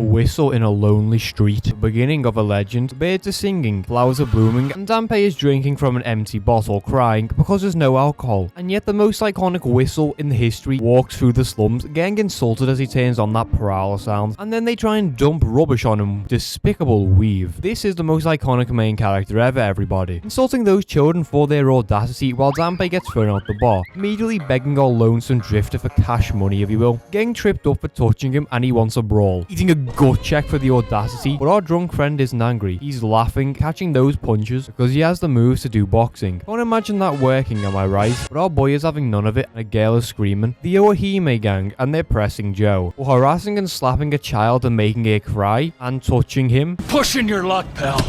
A whistle in a lonely street. The beginning of a legend. Birds are singing, flowers are blooming, and Danpei is drinking from an empty bottle, crying because there's no alcohol. And yet the most iconic whistle in the history walks through the slums, getting insulted as he turns on that parala sound. And then they try and dump rubbish on him. Despicable weave. This is the most iconic main character ever, everybody. Insulting those children for their audacity while Danpei gets thrown out the bar. Immediately begging our lonesome drifter for cash money, if you will. Getting tripped up for touching him and he wants a brawl. Eating a gut check for the audacity, but our drunk friend isn't angry. He's laughing, catching those punches because he has the moves to do boxing. Can't imagine that working, am I right? But our boy is having none of it and a girl is screaming. The Ohime gang and they're pressing Joe. For harassing and slapping a child and making her cry and touching him. Pushing your luck, pal.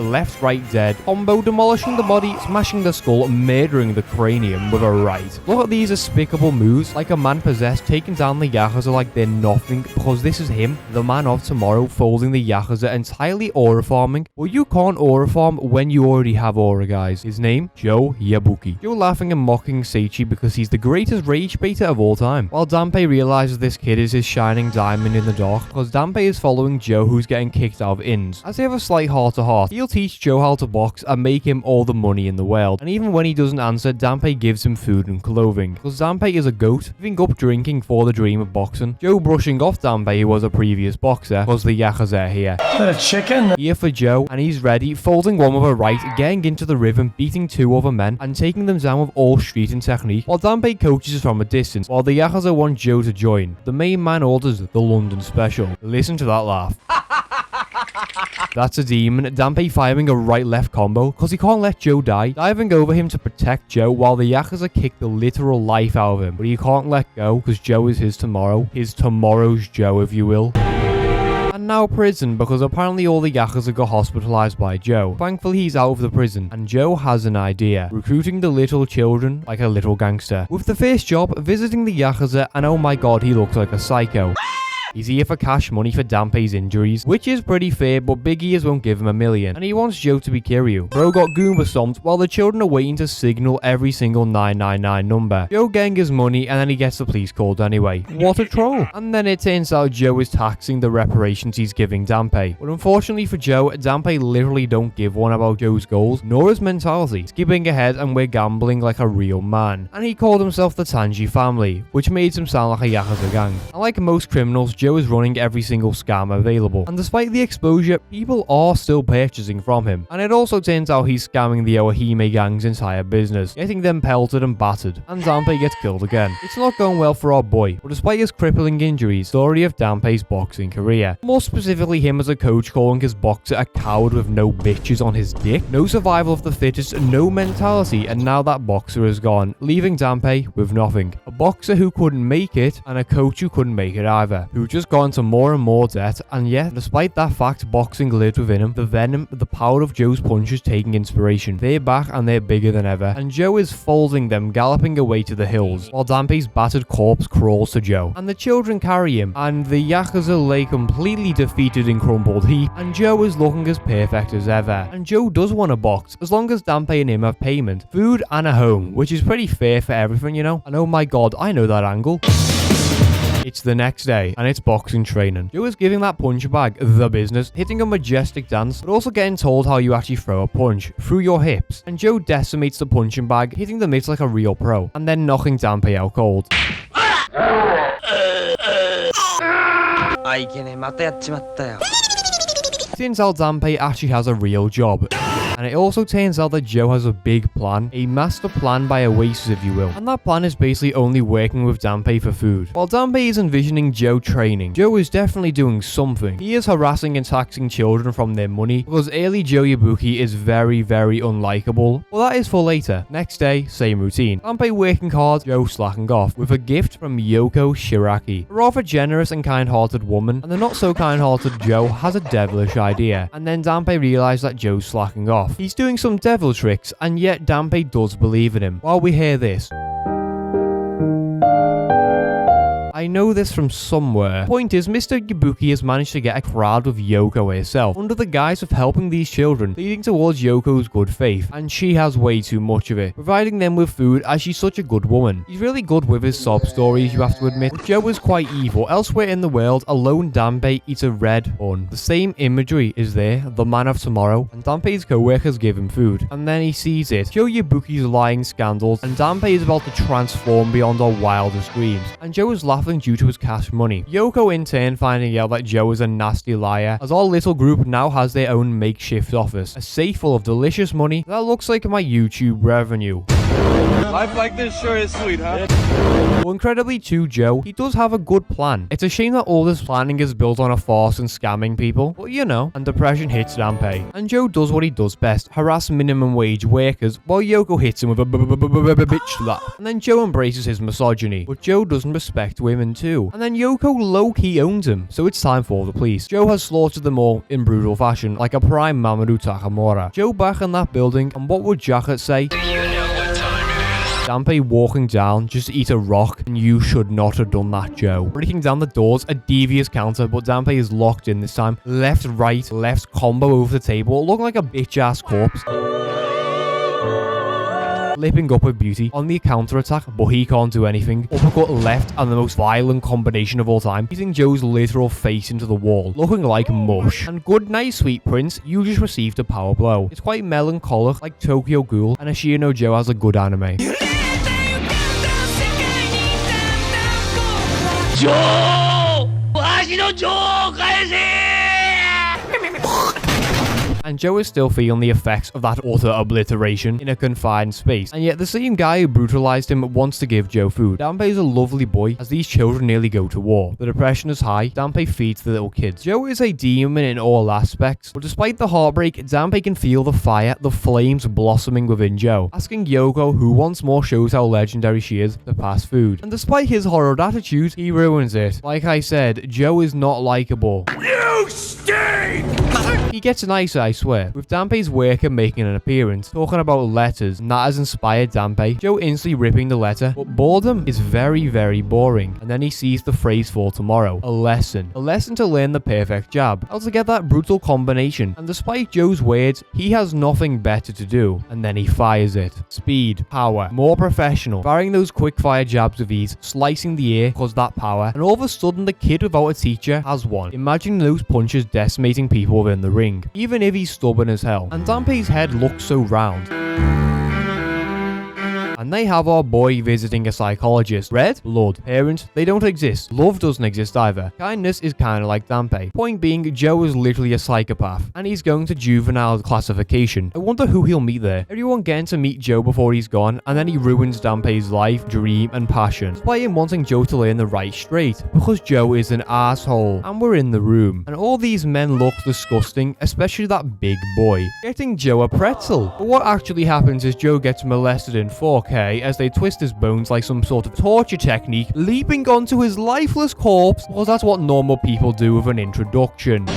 Left, right, dead. Combo demolishing the body, smashing the skull, murdering the cranium with a right. Look at these despicable moves, like a man possessed taking down the Yakuza like they're nothing, because this is him, the man of tomorrow, folding the Yakuza entirely aura farming. Well, you can't aura farm when you already have aura, guys. His name? Joe Yabuki. Joe laughing and mocking Seichi because he's the greatest rage baiter of all time. While Danpei realizes this kid is his shining diamond in the dark, because Danpei is following Joe who's getting kicked out of inns. As they have a slight heart-to-heart, he'll teach Joe how to box and make him all the money in the world. And even when he doesn't answer, Danpei gives him food and clothing. Because Danpei is a goat, giving up drinking for the dream of boxing. Joe brushing off Danpei, who was a previous boxer, because the Yakuza are here. Is that a chicken? Here for Joe, and he's ready, folding one with a right, getting into the rhythm, beating two other men, and taking them down with all street and technique, while Danpei coaches from a distance, while the Yakuza want Joe to join. The main man orders the London special. Listen to that laugh. That's a demon. Danpei firing a right-left combo because he can't let Joe die, diving over him to protect Joe while the Yakuza kick the literal life out of him. But he can't let go because Joe is his tomorrow. His tomorrow's Joe, if you will. And now prison, because apparently all the Yakuza got hospitalized by Joe. Thankfully he's out of the prison, and Joe has an idea. Recruiting the little children like a little gangster. With the first job, visiting the Yakuza, and oh my god, he looks like a psycho. He's here for cash money for Danpei's injuries, which is pretty fair, but big ears won't give him $1 million. And he wants Joe to be Kiryu. Bro got Goomba stomped while the children are waiting to signal every single 999 number. Joe getting his money and then he gets the police called anyway. What a troll. And then it turns out Joe is taxing the reparations he's giving Danpei. But unfortunately for Joe, Danpei literally don't give one about Joe's goals, nor his mentality. Skipping ahead and we're gambling like a real man. And he called himself the Tanji family, which made him sound like a Yakuza gang. And like most criminals, Joe is running every single scam available. And despite the exposure, people are still purchasing from him. And it also turns out he's scamming the Ohime gang's entire business, getting them pelted and battered. And Danpei gets killed again. It's not going well for our boy, but despite his crippling injuries, story of Danpei's boxing career. More specifically him as a coach calling his boxer a coward with no bitches on his dick, no survival of the fittest, no mentality, and now that boxer is gone, leaving Danpei with nothing. A boxer who couldn't make it, and a coach who couldn't make it either, who just gone to more and more debt, and yet, despite that fact, boxing lived within him. The venom, the power of Joe's punches taking inspiration. They're back and they're bigger than ever, and Joe is folding them, galloping away to the hills, while Danpei's battered corpse crawls to Joe. And the children carry him, and the Yakuza lay completely defeated in crumpled heap, and Joe is looking as perfect as ever. And Joe does want a box, as long as Danpei and him have payment, food, and a home, which is pretty fair for everything, you know? And oh my god, I know that angle. It's the next day, and it's boxing training. Joe is giving that punch bag the business, hitting a majestic dance, but also getting told how you actually throw a punch, through your hips. And Joe decimates the punching bag, hitting the mitts like a real pro, and then knocking Danpei out cold. Turns out Danpei actually has a real job. And it also turns out that Joe has a big plan, a master plan by Oasis, if you will. And that plan is basically only working with Danpei for food. While Danpei is envisioning Joe training, Joe is definitely doing something. He is harassing and taxing children from their money, because early Joe Yabuki is very, very unlikable. Well, that is for later. Next day, same routine. Danpei working hard, Joe slacking off, with a gift from Yoko Shiraki. A rather generous and kind-hearted woman, and the not-so-kind-hearted Joe has a devilish idea. And then Danpei realizes that Joe's slacking off. He's doing some devil tricks, and yet Danpei does believe in him. While we hear this, I I know this from somewhere. Point is, Mr. Yabuki has managed to get a crowd of Yoko herself, under the guise of helping these children, leading towards Yoko's good faith, and she has way too much of it, providing them with food as she's such a good woman. He's really good with his sob stories, you have to admit, but Joe is quite evil. Elsewhere in the world, a lone Danbei eats a red bun. The same imagery is there, the man of tomorrow, and Danbei's co-workers give him food, and then he sees it. Joe Yabuki's lying scandals, and Danbei is about to transform beyond our wildest dreams, and Joe is laughing due to his cash money. Yoko in turn finding out that Joe is a nasty liar, as our little group now has their own makeshift office, a safe full of delicious money that looks like my YouTube revenue. Life like this sure is sweet, huh? Well, incredibly to Joe, he does have a good plan. It's a shame that all this planning is built on a farce and scamming people, but you know, and depression hits Danbei. And Joe does what he does best, harass minimum wage workers, while Yoko hits him with a bitch slap. And then Joe embraces his misogyny, but Joe doesn't respect women too. And then Yoko low-key owns him, so it's time for the police. Joe has slaughtered them all in brutal fashion, like a prime Mamoru Takamura. Joe back in that building, and what would Jacket say? Danbei walking down just to eat a rock, and you should not have done that, Joe. Breaking down the doors, a devious counter, but Danbei is locked in this time. Left, right, left combo over the table, looking like a bitch-ass corpse. Lipping up with beauty on the counter-attack, but he can't do anything. Uppercut left, and the most violent combination of all time, hitting Joe's literal face into the wall, looking like mush. And good night, sweet prince, you just received a power blow. It's quite melancholic, like Tokyo Ghoul, and Ashita no Joe has a good anime. And Joe is still feeling the effects of that utter obliteration in a confined space. And yet the same guy who brutalized him wants to give Joe food. Danbei is a lovely boy as these children nearly go to war. The depression is high. Danbei feeds the little kids. Joe is a demon in all aspects, but despite the heartbreak, Danbei can feel the fire, the flames blossoming within Joe, asking Yoko, who once more shows how legendary she is, to pass food. And despite his horrid attitude, he ruins it. Like I said, Joe is not likable. You stink! He gets nicer, I swear, with Danbei's worker making an appearance, talking about letters, and that has inspired Danbei. Joe instantly ripping the letter, but boredom is very, very boring. And then he sees the phrase for tomorrow, a lesson. A lesson to learn the perfect jab, how to get that brutal combination. And despite Joe's words, he has nothing better to do, and then he fires it. Speed, power, more professional, firing those quick fire jabs with ease, slicing the air, cause that power, and all of a sudden the kid without a teacher has one. Imagine those punches decimating people within the ring, even if he's stubborn as hell. And Danbei's head looks so round. And they have our boy visiting a psychologist. Red? Blood. Parents? They don't exist. Love doesn't exist either. Kindness is kinda like Danbei. Point being, Joe is literally a psychopath, and he's going to juvenile classification. I wonder who he'll meet there. Everyone getting to meet Joe before he's gone, and then he ruins Danbei's life, dream, and passion, despite him wanting Joe to learn the right straight, because Joe is an asshole. And we're in the room, and all these men look disgusting, especially that big boy, getting Joe a pretzel. But what actually happens is Joe gets molested in 4K as they twist his bones like some sort of torture technique, leaping onto his lifeless corpse, because that's what normal people do with an introduction.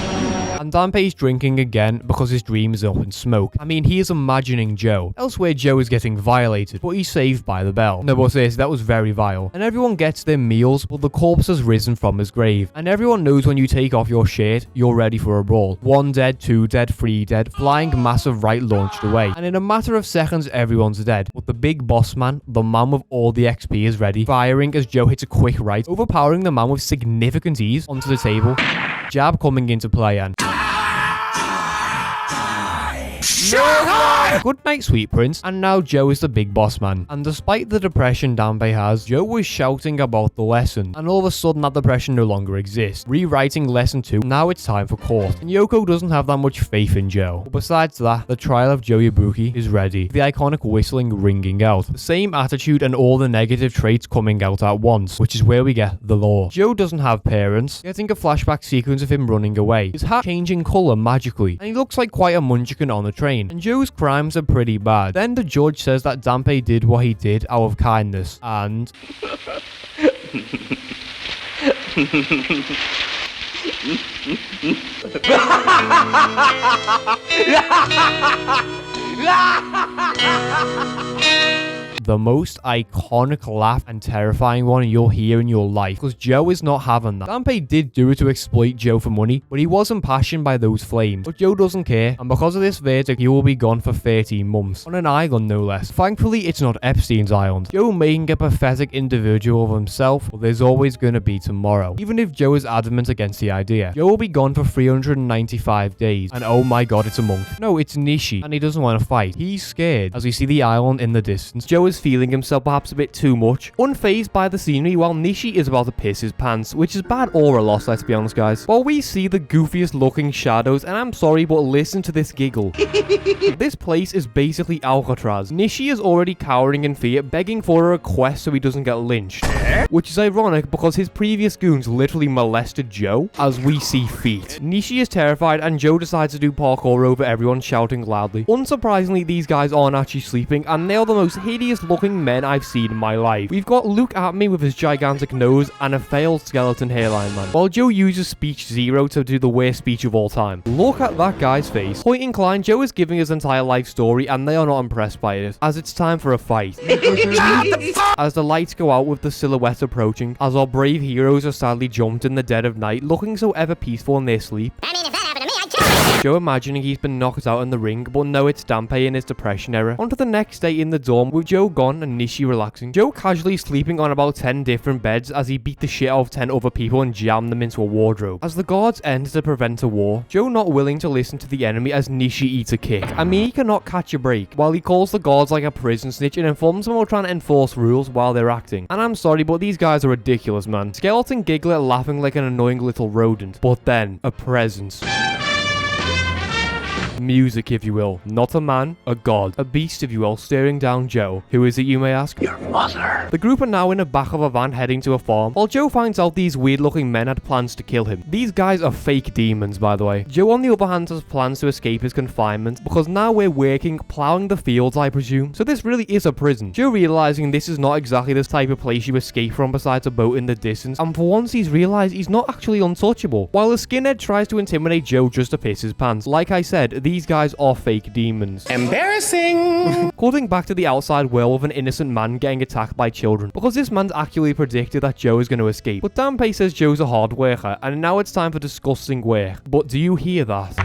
And Danbei's drinking again because his dream is up in smoke. I mean, he is imagining Joe. Elsewhere, Joe is getting violated, but he's saved by the bell. No, but seriously, that was very vile. And everyone gets their meals, but the corpse has risen from his grave. And everyone knows when you take off your shirt, you're ready for a brawl. 1 dead, 2 dead, 3 dead, flying massive right launched away. And in a matter of seconds, everyone's dead. But the big boss man, the man with all the XP, is ready, firing as Joe hits a quick right, overpowering the man with significant ease onto the table. Jab coming into play and... Good night, sweet prince. And now Joe is the big boss man. And despite the depression Danbei has, Joe was shouting about the lesson. And all of a sudden that depression no longer exists. Rewriting lesson 2, now it's time for court. And Yoko doesn't have that much faith in Joe. But besides that, the trial of Joe Yabuki is ready. The iconic whistling ringing out. The same attitude and all the negative traits coming out at once, which is where we get the law. Joe doesn't have parents, getting a flashback sequence of him running away. His hat changing colour magically. And he looks like quite a munchkin on the train. And Joe's crimes are pretty bad. Then the judge says that Danbei did what he did out of kindness, and... the most iconic laugh and terrifying one you'll hear in your life, because Joe is not having that. Danpei did do it to exploit Joe for money, but he was impassioned by those flames. But Joe doesn't care, and because of this verdict, he will be gone for 13 months. On an island, no less. Thankfully, it's not Epstein's island. Joe making a pathetic individual of himself, but there's always going to be tomorrow. Even if Joe is adamant against the idea. Joe will be gone for 395 days, and oh my god, it's a monk. No, it's Nishi, and he doesn't want to fight. He's scared. As we see the island in the distance, Joe is feeling himself perhaps a bit too much, unfazed by the scenery, while Nishi is about to piss his pants, which is bad or a loss, let's be honest, guys. While we see the goofiest looking shadows, and I'm sorry, but listen to this giggle. This place is basically Alcatraz. Nishi is already cowering in fear, begging for a request so he doesn't get lynched. Which is ironic because his previous goons literally molested Joe, as we see feet. Nishi is terrified, and Joe decides to do parkour over everyone, shouting loudly. Unsurprisingly, these guys aren't actually sleeping, and they are the most hideous looking men I've seen in my life. We've got Luke at me with his gigantic nose and a failed skeleton hairline man, while Joe uses speech 0 to do the worst speech of all time. Look at that guy's face. Point inclined, Joe is giving his entire life story, and they are not impressed by it, as it's time for a fight. As the lights go out with the silhouette approaching, as our brave heroes are sadly jumped in the dead of night, looking so ever peaceful in their sleep. I mean, if that happened to me, I'd kill you. Joe imagining he's been knocked out in the ring, but no, it's Danpei in his depression era. On to the next day in the dorm, with Joe gone and Nishi relaxing. Joe casually sleeping on about 10 different beds as he beat the shit out of 10 other people and jammed them into a wardrobe. As the guards enter to prevent a war, Joe not willing to listen to the enemy as Nishi eats a kick. I mean, he cannot catch a break, while he calls the guards like a prison snitch and informs them about trying to enforce rules while they're acting. And I'm sorry, but these guys are ridiculous, man. Skeleton Giggler laughing like an annoying little rodent. But then, a presence. Music, if you will. Not a man, a god. A beast, if you will, staring down Joe. Who is it, you may ask? Your mother. The group are now in the back of a van heading to a farm, while Joe finds out these weird-looking men had plans to kill him. These guys are fake demons, by the way. Joe, on the other hand, has plans to escape his confinement, because now we're working, plowing the fields, I presume. So this really is a prison. Joe realizing this is not exactly this type of place you escape from besides a boat in the distance, and for once he's realized he's not actually untouchable. While the skinhead tries to intimidate Joe just to piss his pants. Like I said, these guys are fake demons. Embarrassing. Cutting back to the outside world with an innocent man getting attacked by children, because this man's actually predicted that Joe is going to escape. But Danpei says Joe's a hard worker, and now it's time for disgusting work. But do you hear that?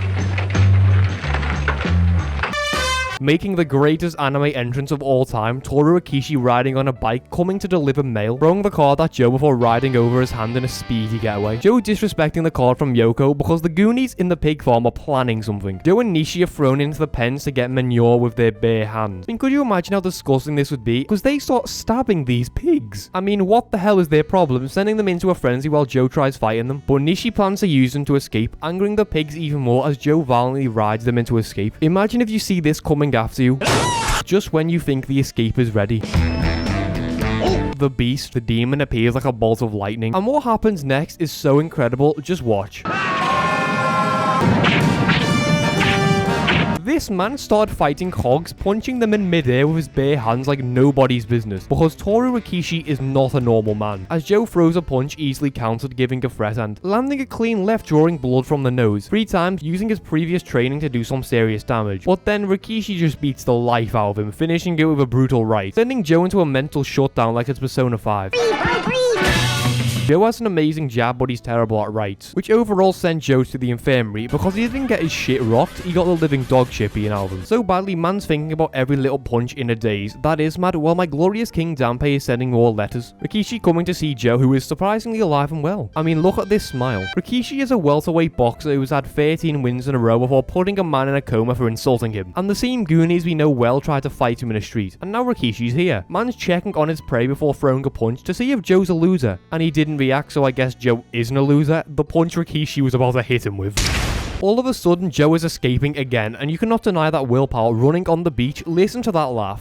Making the greatest anime entrance of all time, Toru Akishi riding on a bike, coming to deliver mail, throwing the card at Joe before riding over his hand in a speedy getaway. Joe disrespecting the card from Yoko because the Goonies in the pig farm are planning something. Joe and Nishi are thrown into the pens to get manure with their bare hands. I mean, could you imagine how disgusting this would be? Because they start stabbing these pigs. I mean, what the hell is their problem? Sending them into a frenzy while Joe tries fighting them. But Nishi plans to use them to escape, angering the pigs even more as Joe violently rides them into escape. Imagine if you see this coming after you, just when you think the escape is ready. The beast, the demon, appears like a bolt of lightning, and what happens next is so incredible, just watch. This man started fighting hogs, punching them in midair with his bare hands like nobody's business, because Toru Akishi is not a normal man, as Joe throws a punch easily countered, giving a threat and landing a clean left, drawing blood from the nose 3 times, using his previous training to do some serious damage. But then Rikishi just beats the life out of him, finishing it with a brutal right, sending Joe into a mental shutdown like it's Persona 5. Joe has an amazing jab, but he's terrible at rights, which overall sent Joe to the infirmary because he didn't get his shit rocked, he got the living dog shit being out of him. So badly, man's thinking about every little punch in a daze. That is mad, while my glorious king Danpei is sending more letters. Rikishi coming to see Joe, who is surprisingly alive and well. I mean, look at this smile. Rikishi is a welterweight boxer who's had 13 wins in a row before putting a man in a coma for insulting him. And the same Goonies we know well tried to fight him in a street. And now Rikishi's here. Man's checking on his prey before throwing a punch to see if Joe's a loser. And he didn't react, so I guess Joe isn't a loser. The punch Rikishi was about to hit him with. All of a sudden, Joe is escaping again, and you cannot deny that willpower running on the beach. Listen to that laugh.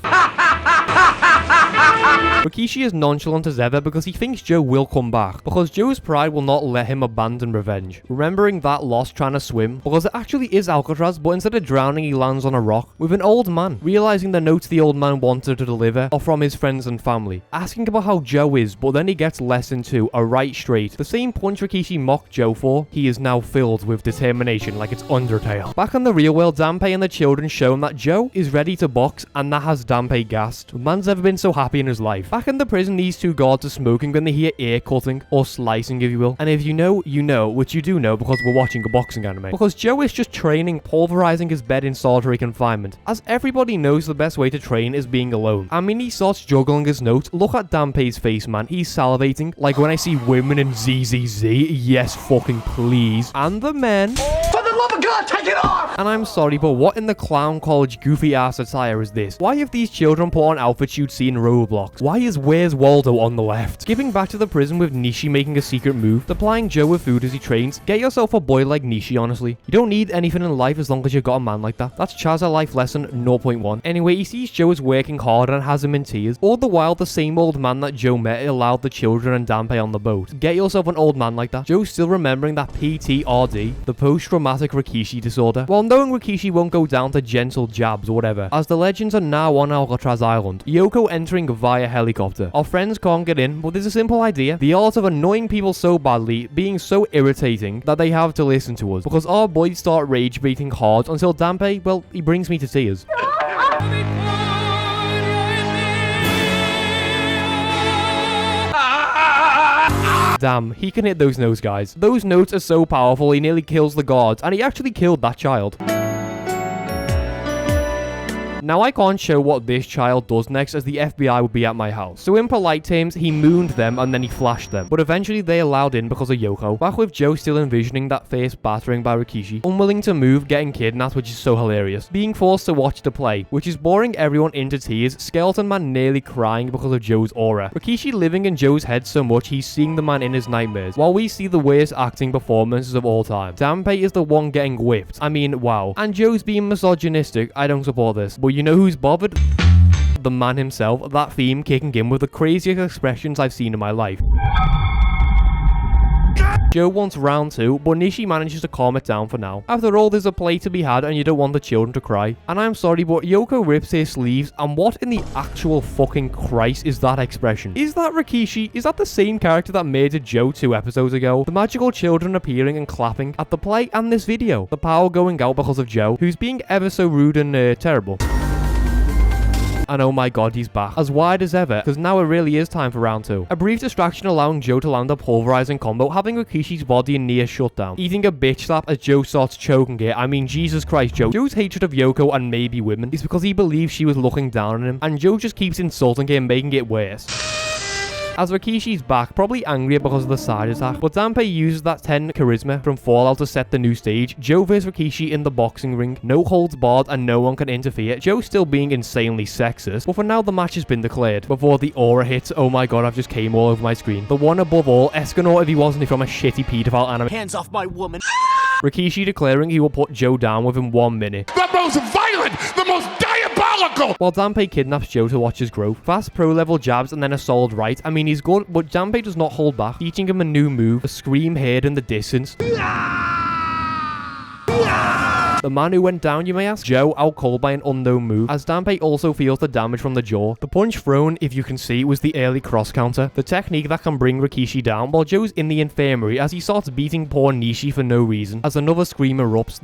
Rikishi is nonchalant as ever because he thinks Joe will come back, because Joe's pride will not let him abandon revenge. Remembering that loss trying to swim, because it actually is Alcatraz, but instead of drowning he lands on a rock with an old man. Realizing the notes the old man wanted to deliver are from his friends and family, asking about how Joe is, but then he gets lesson 2, a right straight. The same punch Rikishi mocked Joe for, he is now filled with determination like it's Undertale. Back in the real world, Danpei and the children show him that Joe is ready to box, and that has Danpei gassed. The man's never been so happy in his life. Back in the prison, these two guards are smoking when they hear ear cutting, or slicing if you will. And if you know, you know, which you do know because we're watching a boxing anime. Because Joe is just training, pulverizing his bed in solitary confinement. As everybody knows, the best way to train is being alone. I mean, he starts juggling his notes. Look at Danpei's face, man. He's salivating. Like when I see women in ZZZ, yes fucking please. And the men. For the love of God, take it off! And I'm sorry, but what in the clown college goofy ass attire is this? Why have these children put on outfits you'd see in Roblox? Why is Where's Waldo on the left? Skipping back to the prison with Nishi making a secret move, supplying Joe with food as he trains. Get yourself a boy like Nishi, honestly. You don't need anything in life as long as you've got a man like that. That's Chaza life lesson 0.1. Anyway, he sees Joe is working hard and has him in tears. All the while, the same old man that Joe met allowed the children and Danpei on the boat. Get yourself an old man like that. Joe's still remembering that PTRD, the post-traumatic Rikishi disorder, while knowing Rikishi won't go down to gentle jabs or whatever, as the legends are now on Alcatraz Island. Yoko entering via helicopter. Our friends can't get in, but there's a simple idea. The art of annoying people so badly, being so irritating, that they have to listen to us, because our boys start rage baiting hard until Danpei, well, he brings me to tears. Damn, he can hit those notes, guys. Those notes are so powerful, he nearly kills the guards, and he actually killed that child. Now I can't show what this child does next, as the FBI would be at my house. So in polite terms, he mooned them and then he flashed them. But eventually they allowed in because of Yoko. Back with Joe still envisioning that first battering by Rikishi. Unwilling to move, getting kidnapped, which is so hilarious. Being forced to watch the play, which is boring everyone into tears. Skeleton Man nearly crying because of Joe's aura. Rikishi living in Joe's head so much he's seeing the man in his nightmares. While we see the worst acting performances of all time. Danpei is the one getting whipped. I mean, wow. And Joe's being misogynistic. I don't support this. But you know who's bothered? The man himself, that theme kicking in with the craziest expressions I've seen in my life. Joe wants round 2, but Nishi manages to calm it down for now. After all, there's a play to be had and you don't want the children to cry. And I'm sorry, but Yoko rips his sleeves, and what in the actual fucking Christ is that expression? Is that Rikishi? Is that the same character that murdered Joe 2 episodes ago? The magical children appearing and clapping at the play and this video. The power going out because of Joe, who's being ever so rude and terrible. And oh my god, he's back. As wide as ever, because now it really is time for round 2. A brief distraction allowing Joe to land a pulverizing combo, having Rikishi's body in near shutdown. Eating a bitch slap as Joe starts choking it. I mean, Jesus Christ, Joe. Joe's hatred of Yoko and maybe women is because he believes she was looking down on him, and Joe just keeps insulting her and making it worse. As Rikishi's back, probably angrier because of the side attack, but Danpei uses that 10 charisma from Fallout to set the new stage. Joe vs Rikishi in the boxing ring, no holds barred and no one can interfere. Joe still being insanely sexist, but for now the match has been declared. Before the aura hits, oh my god, I've just came all over my screen. The one above all, Escanor if he wasn't from a shitty pedophile anime. Hands off my woman. Rikishi declaring he will put Joe down within 1 minute. The most violent, the most diabolical! While Danpei kidnaps Joe to watch his growth. Fast pro-level jabs and then a solid right. I mean, he's good, but Danpei does not hold back, teaching him a new move, a scream heard in the distance. The man who went down, you may ask? Joe, out cold by an unknown move, as Danpei also feels the damage from the jaw. The punch thrown, if you can see, was the early cross counter, the technique that can bring Rikishi down, while Joe's in the infirmary as he starts beating poor Nishi for no reason, as another scream erupts.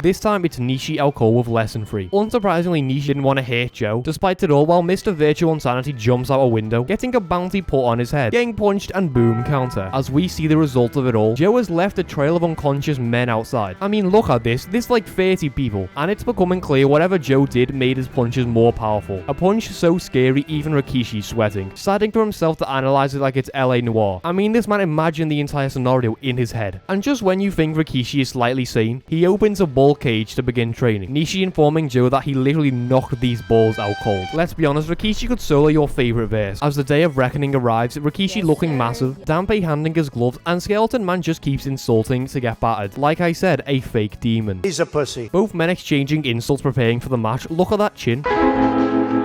This time it's Nishi out cold with lesson 3. Unsurprisingly, Nishi didn't want to hurt Joe. Despite it all, while Mr. Virtual Insanity jumps out a window, getting a bounty put on his head, getting punched and boom counter. As we see the result of it all, Joe has left a trail of unconscious men outside. I mean, look at this. This like 30 people. And it's becoming clear whatever Joe did made his punches more powerful. A punch so scary even Rikishi's sweating. Deciding for himself to analyze it like it's LA Noire. I mean, this man imagined the entire scenario in his head. And just when you think Rikishi is slightly sane, he opens a bull cage to begin training. Nishi informing Joe that he literally knocked these balls out cold. Let's be honest, Rikishi could solo your favorite verse. As the day of reckoning arrives, Rikishi looking massive, Danpei handing his gloves, and Skeleton Man just keeps insulting to get battered. Like I said, a fake demon. He's a pussy. Both men exchanging insults preparing for the match. Look at that chin.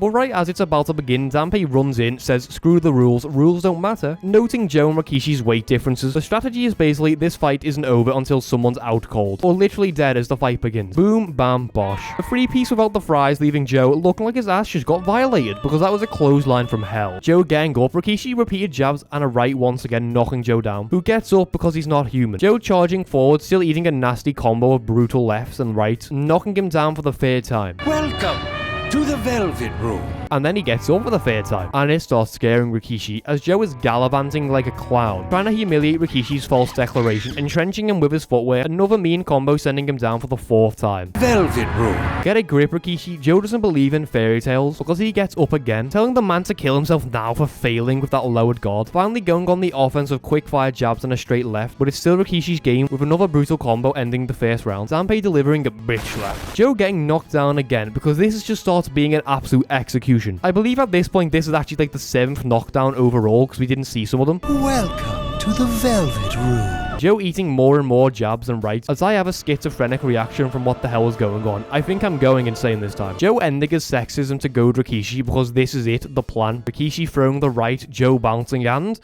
But right as it's about to begin, Danpei runs in, says screw the rules, rules don't matter, noting Joe and Rikishi's weight differences. The strategy is basically this fight isn't over until someone's out cold, or literally dead as the fight begins. Boom, bam, bosh. A free piece without the fries, leaving Joe looking like his ass just got violated because that was a clothesline from hell. Joe getting up, Rikishi repeated jabs and a right once again knocking Joe down, who gets up because he's not human. Joe charging forward, still eating a nasty combo of brutal lefts and rights, knocking him down for the third time. Welcome to the Velvet Room. And then he gets up for the third time, and it starts scaring Rikishi as Joe is gallivanting like a clown, trying to humiliate Rikishi's false declaration, entrenching him with his footwear, another mean combo sending him down for the fourth time. Velvet Room. Get a grip, Rikishi. Joe doesn't believe in fairy tales because he gets up again, telling the man to kill himself now for failing with that lowered guard, finally going on the offense with quick-fire jabs and a straight left, but it's still Rikishi's game with another brutal combo ending the first round, Danpei delivering a bitch slap. Joe getting knocked down again because this just starts being an absolute execution. I believe at this point this is actually like the 7th knockdown overall because we didn't see some of them. Welcome to the Velvet Room. Joe eating more and more jabs and rights as I have a schizophrenic reaction from what the hell is going on. I think I'm going insane this time. Joe ending his sexism to goad Rikishi because this is it, the plan. Rikishi throwing the right, Joe bouncing and...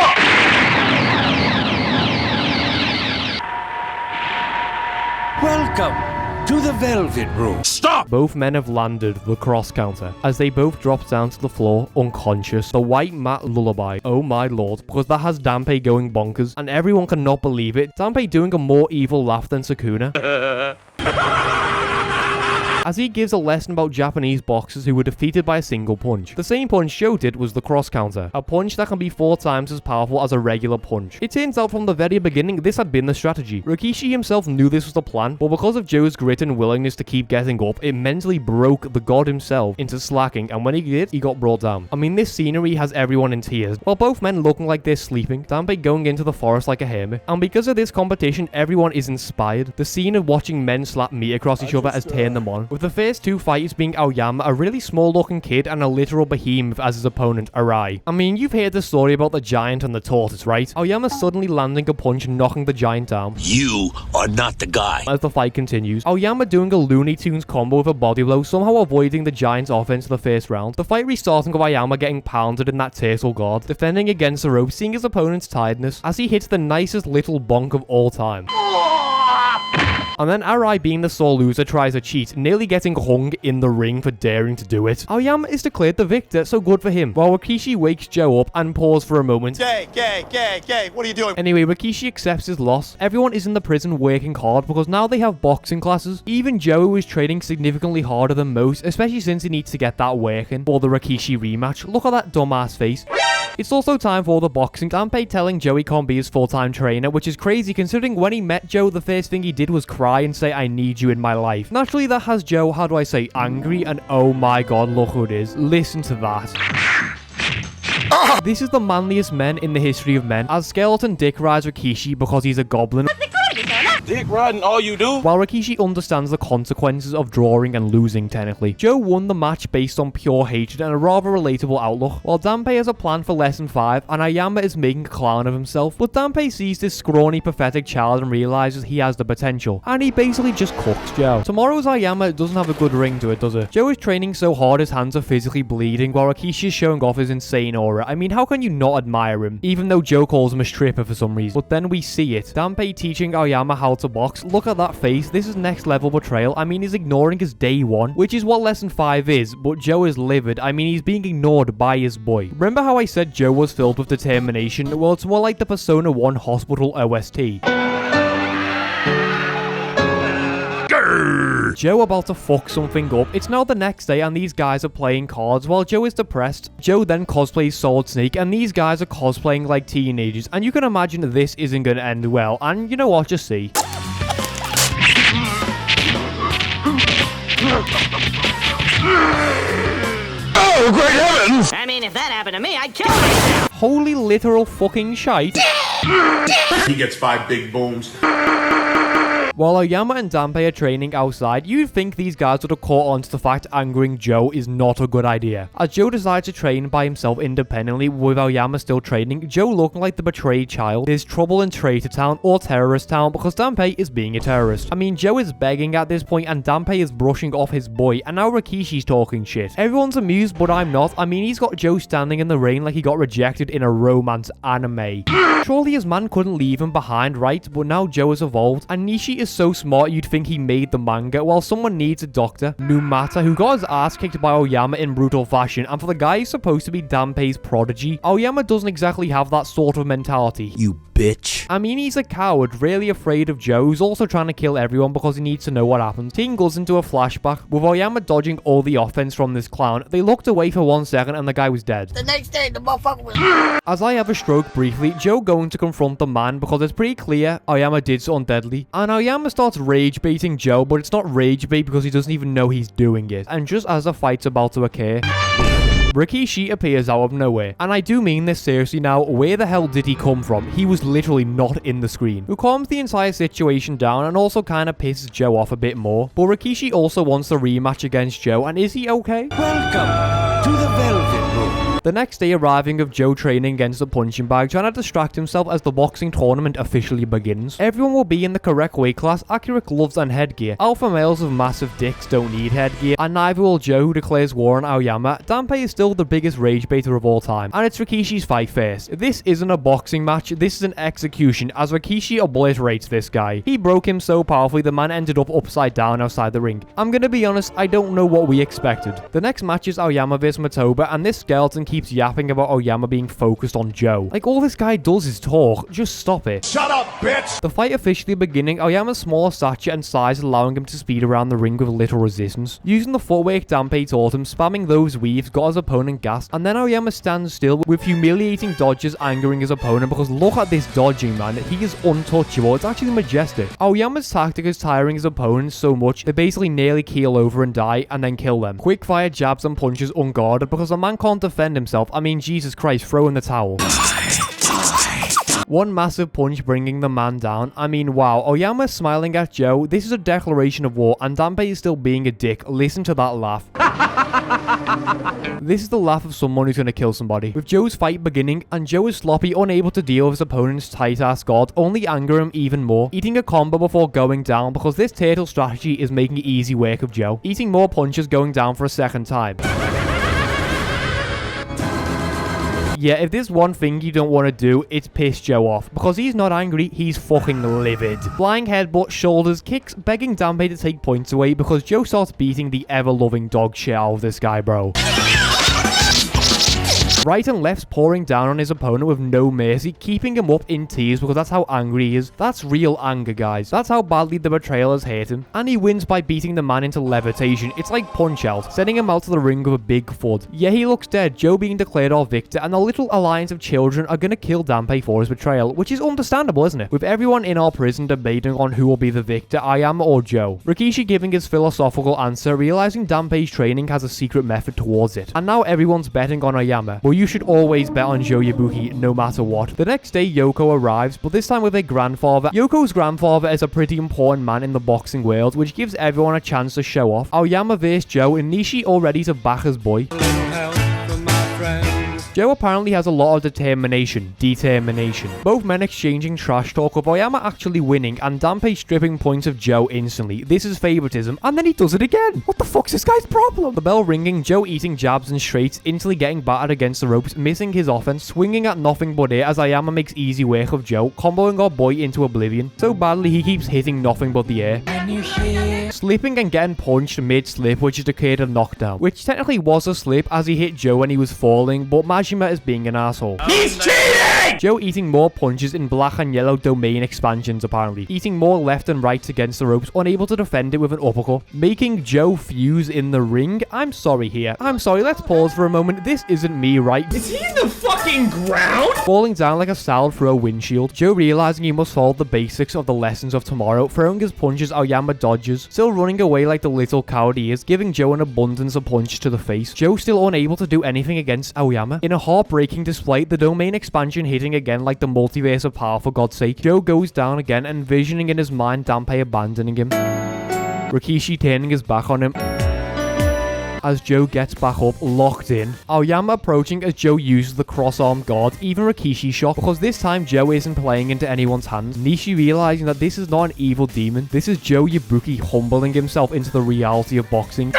Welcome to the Velvet Room. Stop! Both men have landed the cross counter as they both drop down to the floor unconscious. The white mat lullaby. Oh my lord, because that has Danpei going bonkers and everyone cannot believe it. Danpei doing a more evil laugh than Sukuna. As he gives a lesson about Japanese boxers who were defeated by a single punch. The same punch Joe did was the cross counter, a punch that can be 4 times as powerful as a regular punch. It turns out from the very beginning this had been the strategy. Rikishi himself knew this was the plan, but because of Joe's grit and willingness to keep getting up, it mentally broke the god himself into slacking, and when he did, he got brought down. I mean, this scenery has everyone in tears, while both men looking like they're sleeping, Danpei going into the forest like a hermit, and because of this competition, everyone is inspired. The scene of watching men slap meat across each other has turned them on, with the first 2 fighters being Aoyama, a really small looking kid, and a literal behemoth as his opponent, Arai. I mean, you've heard the story about the giant and the tortoise, right? Aoyama suddenly landing a punch and knocking the giant down. You are not the guy. As the fight continues, Aoyama doing a Looney Tunes combo with a body blow, somehow avoiding the giant's offense the first round. The fight restarting with Aoyama getting pounded in that turtle guard, defending against the rope, seeing his opponent's tiredness, as he hits the nicest little bonk of all time. And then Arai, being the sore loser, tries to cheat, nearly getting hung in the ring for daring to do it. Aoyama is declared the victor, so good for him, while Rikishi wakes Joe up and pauses for a moment. Gay, what are you doing? Anyway, Rikishi accepts his loss. Everyone is in the prison working hard because now they have boxing classes. Even Joe is training significantly harder than most, especially since he needs to get that work in for the Rikishi rematch. Look at that dumbass face. It's also time for the boxing. Danpei telling Joe he can't be his full-time trainer, which is crazy considering when he met Joe, the first thing he did was cry and say, I need you in my life. Naturally, that has Joe, how do I say, angry, and oh my god, look who it is. Listen to that. This is the manliest men in the history of men, as Skeleton dick rides Rikishi because he's a goblin. Dick riding all you do? While Rikishi understands the consequences of drawing and losing technically, Joe won the match based on pure hatred and a rather relatable outlook, while Danpei has a plan for lesson 5 and Aoyama is making a clown of himself, but Danpei sees this scrawny pathetic child and realizes he has the potential, and he basically just cooks Joe. Tomorrow's Aoyama doesn't have a good ring to it, does it? Joe is training so hard his hands are physically bleeding, while Rikishi is showing off his insane aura. I mean, how can you not admire him? Even though Joe calls him a stripper for some reason. But then we see it. Danpei teaching Aoyama how to box. Look at that face. This is next level betrayal. I mean, he's ignoring his day 1, which is what lesson 5 is, but Joe is livid. I mean, he's being ignored by his boy. Remember how I said Joe was filled with determination? Well, it's more like the Persona 1 hospital OST. Joe about to fuck something up. It's now the next day and these guys are playing cards while Joe is depressed. Joe then cosplays Solid Snake and these guys are cosplaying like teenagers, and you can imagine this isn't going to end well, and you know what, just see. Oh, great heavens! I mean, if that happened to me, I'd kill myself. Holy literal fucking shite. He gets 5 big booms. While Aoyama and Danpei are training outside, you'd think these guys would have caught on to the fact angering Joe is not a good idea. As Joe decides to train by himself independently with Aoyama still training, Joe looking like the betrayed child. There's trouble in Traitor Town or Terrorist Town because Danpei is being a terrorist. I mean, Joe is begging at this point and Danpei is brushing off his boy, and now Rikishi's talking shit. Everyone's amused, but I'm not. I mean, he's got Joe standing in the rain like he got rejected in a romance anime. Surely his man couldn't leave him behind, right? But now Joe has evolved, and Nishi is so smart you'd think he made the manga. While someone needs a doctor, Numata, who got his ass kicked by Aoyama in brutal fashion, and for the guy who's supposed to be Danpei's prodigy, Aoyama doesn't exactly have that sort of mentality. You bitch. I mean, he's a coward, really afraid of Joe, who's also trying to kill everyone because he needs to know what happens. Taking us into a flashback, with Aoyama dodging all the offense from this clown, they looked away for 1 second and the guy was dead. The next day, the motherfucker was... As I have a stroke briefly, Joe going to confront the man because it's pretty clear Aoyama did something deadly. And Aoyama starts rage baiting Joe, but it's not rage bait because he doesn't even know he's doing it. And just as the fight's about to occur, Rikishi appears out of nowhere. And I do mean this seriously now, where the hell did he come from? He was literally not in the screen. Who calms the entire situation down and also kind of pisses Joe off a bit more. But Rikishi also wants the rematch against Joe, and is he okay? Welcome to the Velvet Room. The next day arriving of Joe training against the punching bag, trying to distract himself as the boxing tournament officially begins. Everyone will be in the correct weight class, accurate gloves and headgear. Alpha males with massive dicks don't need headgear, and neither will Joe, who declares war on Aoyama. Danpei is still the biggest rage baiter of all time, and it's Rikishi's fight first. This isn't a boxing match, this is an execution, as Rikishi obliterates this guy. He broke him so powerfully the man ended up upside down outside the ring. I'm gonna be honest, I don't know what we expected. The next match is Aoyama vs Matoba, and this skeleton keeps yapping about Aoyama being focused on Joe. Like, all this guy does is talk. Just stop it. Shut up, bitch! The fight officially beginning, Aoyama's smaller stature and size allowing him to speed around the ring with little resistance. Using the footwork Danpei taught him, spamming those weaves got his opponent gassed, and then Aoyama stands still with humiliating dodges angering his opponent because look at this dodging, man. He is untouchable. It's actually majestic. Aoyama's tactic is tiring his opponents so much they basically nearly keel over and die and then kill them. Quick fire jabs and punches unguarded because the man can't defend himself. I mean, Jesus Christ, throw in the towel. One massive punch bringing the man down. I mean, wow. Aoyama smiling at Joe. This is a declaration of war, and Danpei is still being a dick. Listen to that laugh. This is the laugh of someone who's going to kill somebody. With Joe's fight beginning, and Joe is sloppy, unable to deal with his opponent's tight-ass guard, only anger him even more. Eating a combo before going down, because this turtle strategy is making easy work of Joe. Eating more punches, going down for a second time. Yeah, if there's one thing you don't want to do, it's piss Joe off. Because he's not angry, he's fucking livid. Flying headbutt, shoulders, kicks, begging Danpei to take points away because Joe starts beating the ever-loving dog shit out of this guy, bro. Right and left pouring down on his opponent with no mercy, keeping him up in tears because that's how angry he is. That's real anger, guys. That's how badly the betrayal has hurt him. And he wins by beating the man into levitation. It's like Punch-Out, sending him out to the ring with a big thud. Yeah, he looks dead, Joe being declared our victor, and the little alliance of children are gonna kill Danpei for his betrayal, which is understandable, isn't it? With everyone in our prison debating on who will be the victor, Aoyama or Joe. Rikishi giving his philosophical answer, realizing Danpei's training has a secret method towards it. And now everyone's betting on Aoyama. Well, you should always bet on Joe Yabuki no matter what. The next day, Yoko arrives, but this time with a grandfather. Yoko's grandfather is a pretty important man in the boxing world, which gives everyone a chance to show off. Aoyama vs Joe, and Nishi all ready to back his boy. Joe apparently has a lot of determination. Both men exchanging trash talk with Aoyama actually winning and Danpei stripping points of Joe instantly. This is favoritism, and then he does it again. What the fuck's this guy's problem? The bell ringing, Joe eating jabs and straights, instantly getting battered against the ropes, missing his offense, swinging at nothing but air as Aoyama makes easy work of Joe, comboing our boy into oblivion. So badly he keeps hitting nothing but the air. Slipping and getting punched mid-slip, which is declared a knockdown. Which technically was a slip as he hit Joe when he was falling, but Majima is being an asshole. He's cheating! Joe eating more punches in black and yellow domain expansions apparently. Eating more left and rights against the ropes, unable to defend it with an uppercut. Making Joe fuse in the ring. I'm sorry here. I'm sorry, let's pause for a moment. This isn't me, right? Is he in the fucking ground? Falling down like a salad through a windshield. Joe realizing he must follow the basics of the lessons of tomorrow. Throwing his punches, Aoyama dodges. Still running away like the little coward he is, giving Joe an abundance of punches to the face. Joe still unable to do anything against Aoyama. In a heartbreaking display, the domain expansion hit fighting again like the multiverse of power, for God's sake. Joe goes down again, envisioning in his mind Danpei abandoning him, Rikishi turning his back on him. As Joe gets back up, locked in. Aoyama approaching as Joe uses the cross-armed guard, even Rikishi shot, because this time Joe isn't playing into anyone's hands. Nishi realizing that this is not an evil demon, this is Joe Yabuki humbling himself into the reality of boxing.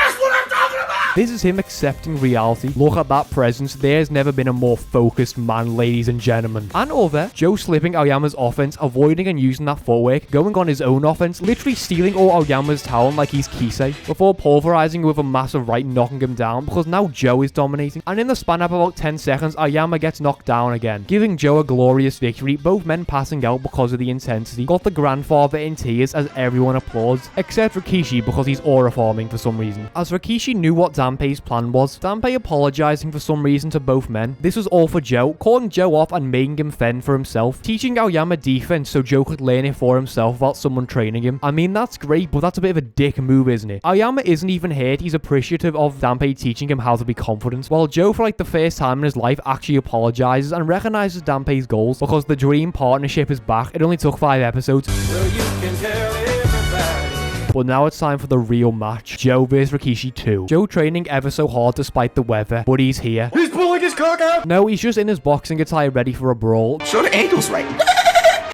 This is him accepting reality. Look at that presence. There's never been a more focused man, ladies and gentlemen. And over, Joe slipping Aoyama's offense, avoiding and using that footwork, going on his own offense, literally stealing all Aoyama's talent like he's Kisei, before pulverizing with a massive right, knocking him down, because now Joe is dominating. And in the span of about 10 seconds, Aoyama gets knocked down again, giving Joe a glorious victory, both men passing out because of the intensity. Got the grandfather in tears as everyone applauds, except Rikishi because he's aura farming for some reason. As Rikishi knew what Danpei's plan was, Danpei apologizing for some reason to both men. This was all for Joe, calling Joe off and making him fend for himself, teaching Aoyama defense so Joe could learn it for himself without someone training him. I mean, that's great, but that's a bit of a dick move, isn't it? Aoyama isn't even hurt, he's appreciative of Danpei teaching him how to be confident, while Joe, for like the first time in his life, actually apologizes and recognizes Danpei's goals, because the dream partnership is back. It only took 5 episodes. So you can tell everybody. But now it's time for the real match. Joe vs Rikishi 2. Joe training ever so hard despite the weather, but he's here. He's pulling his cock out. No, he's just in his boxing attire ready for a brawl. Show the ankles right.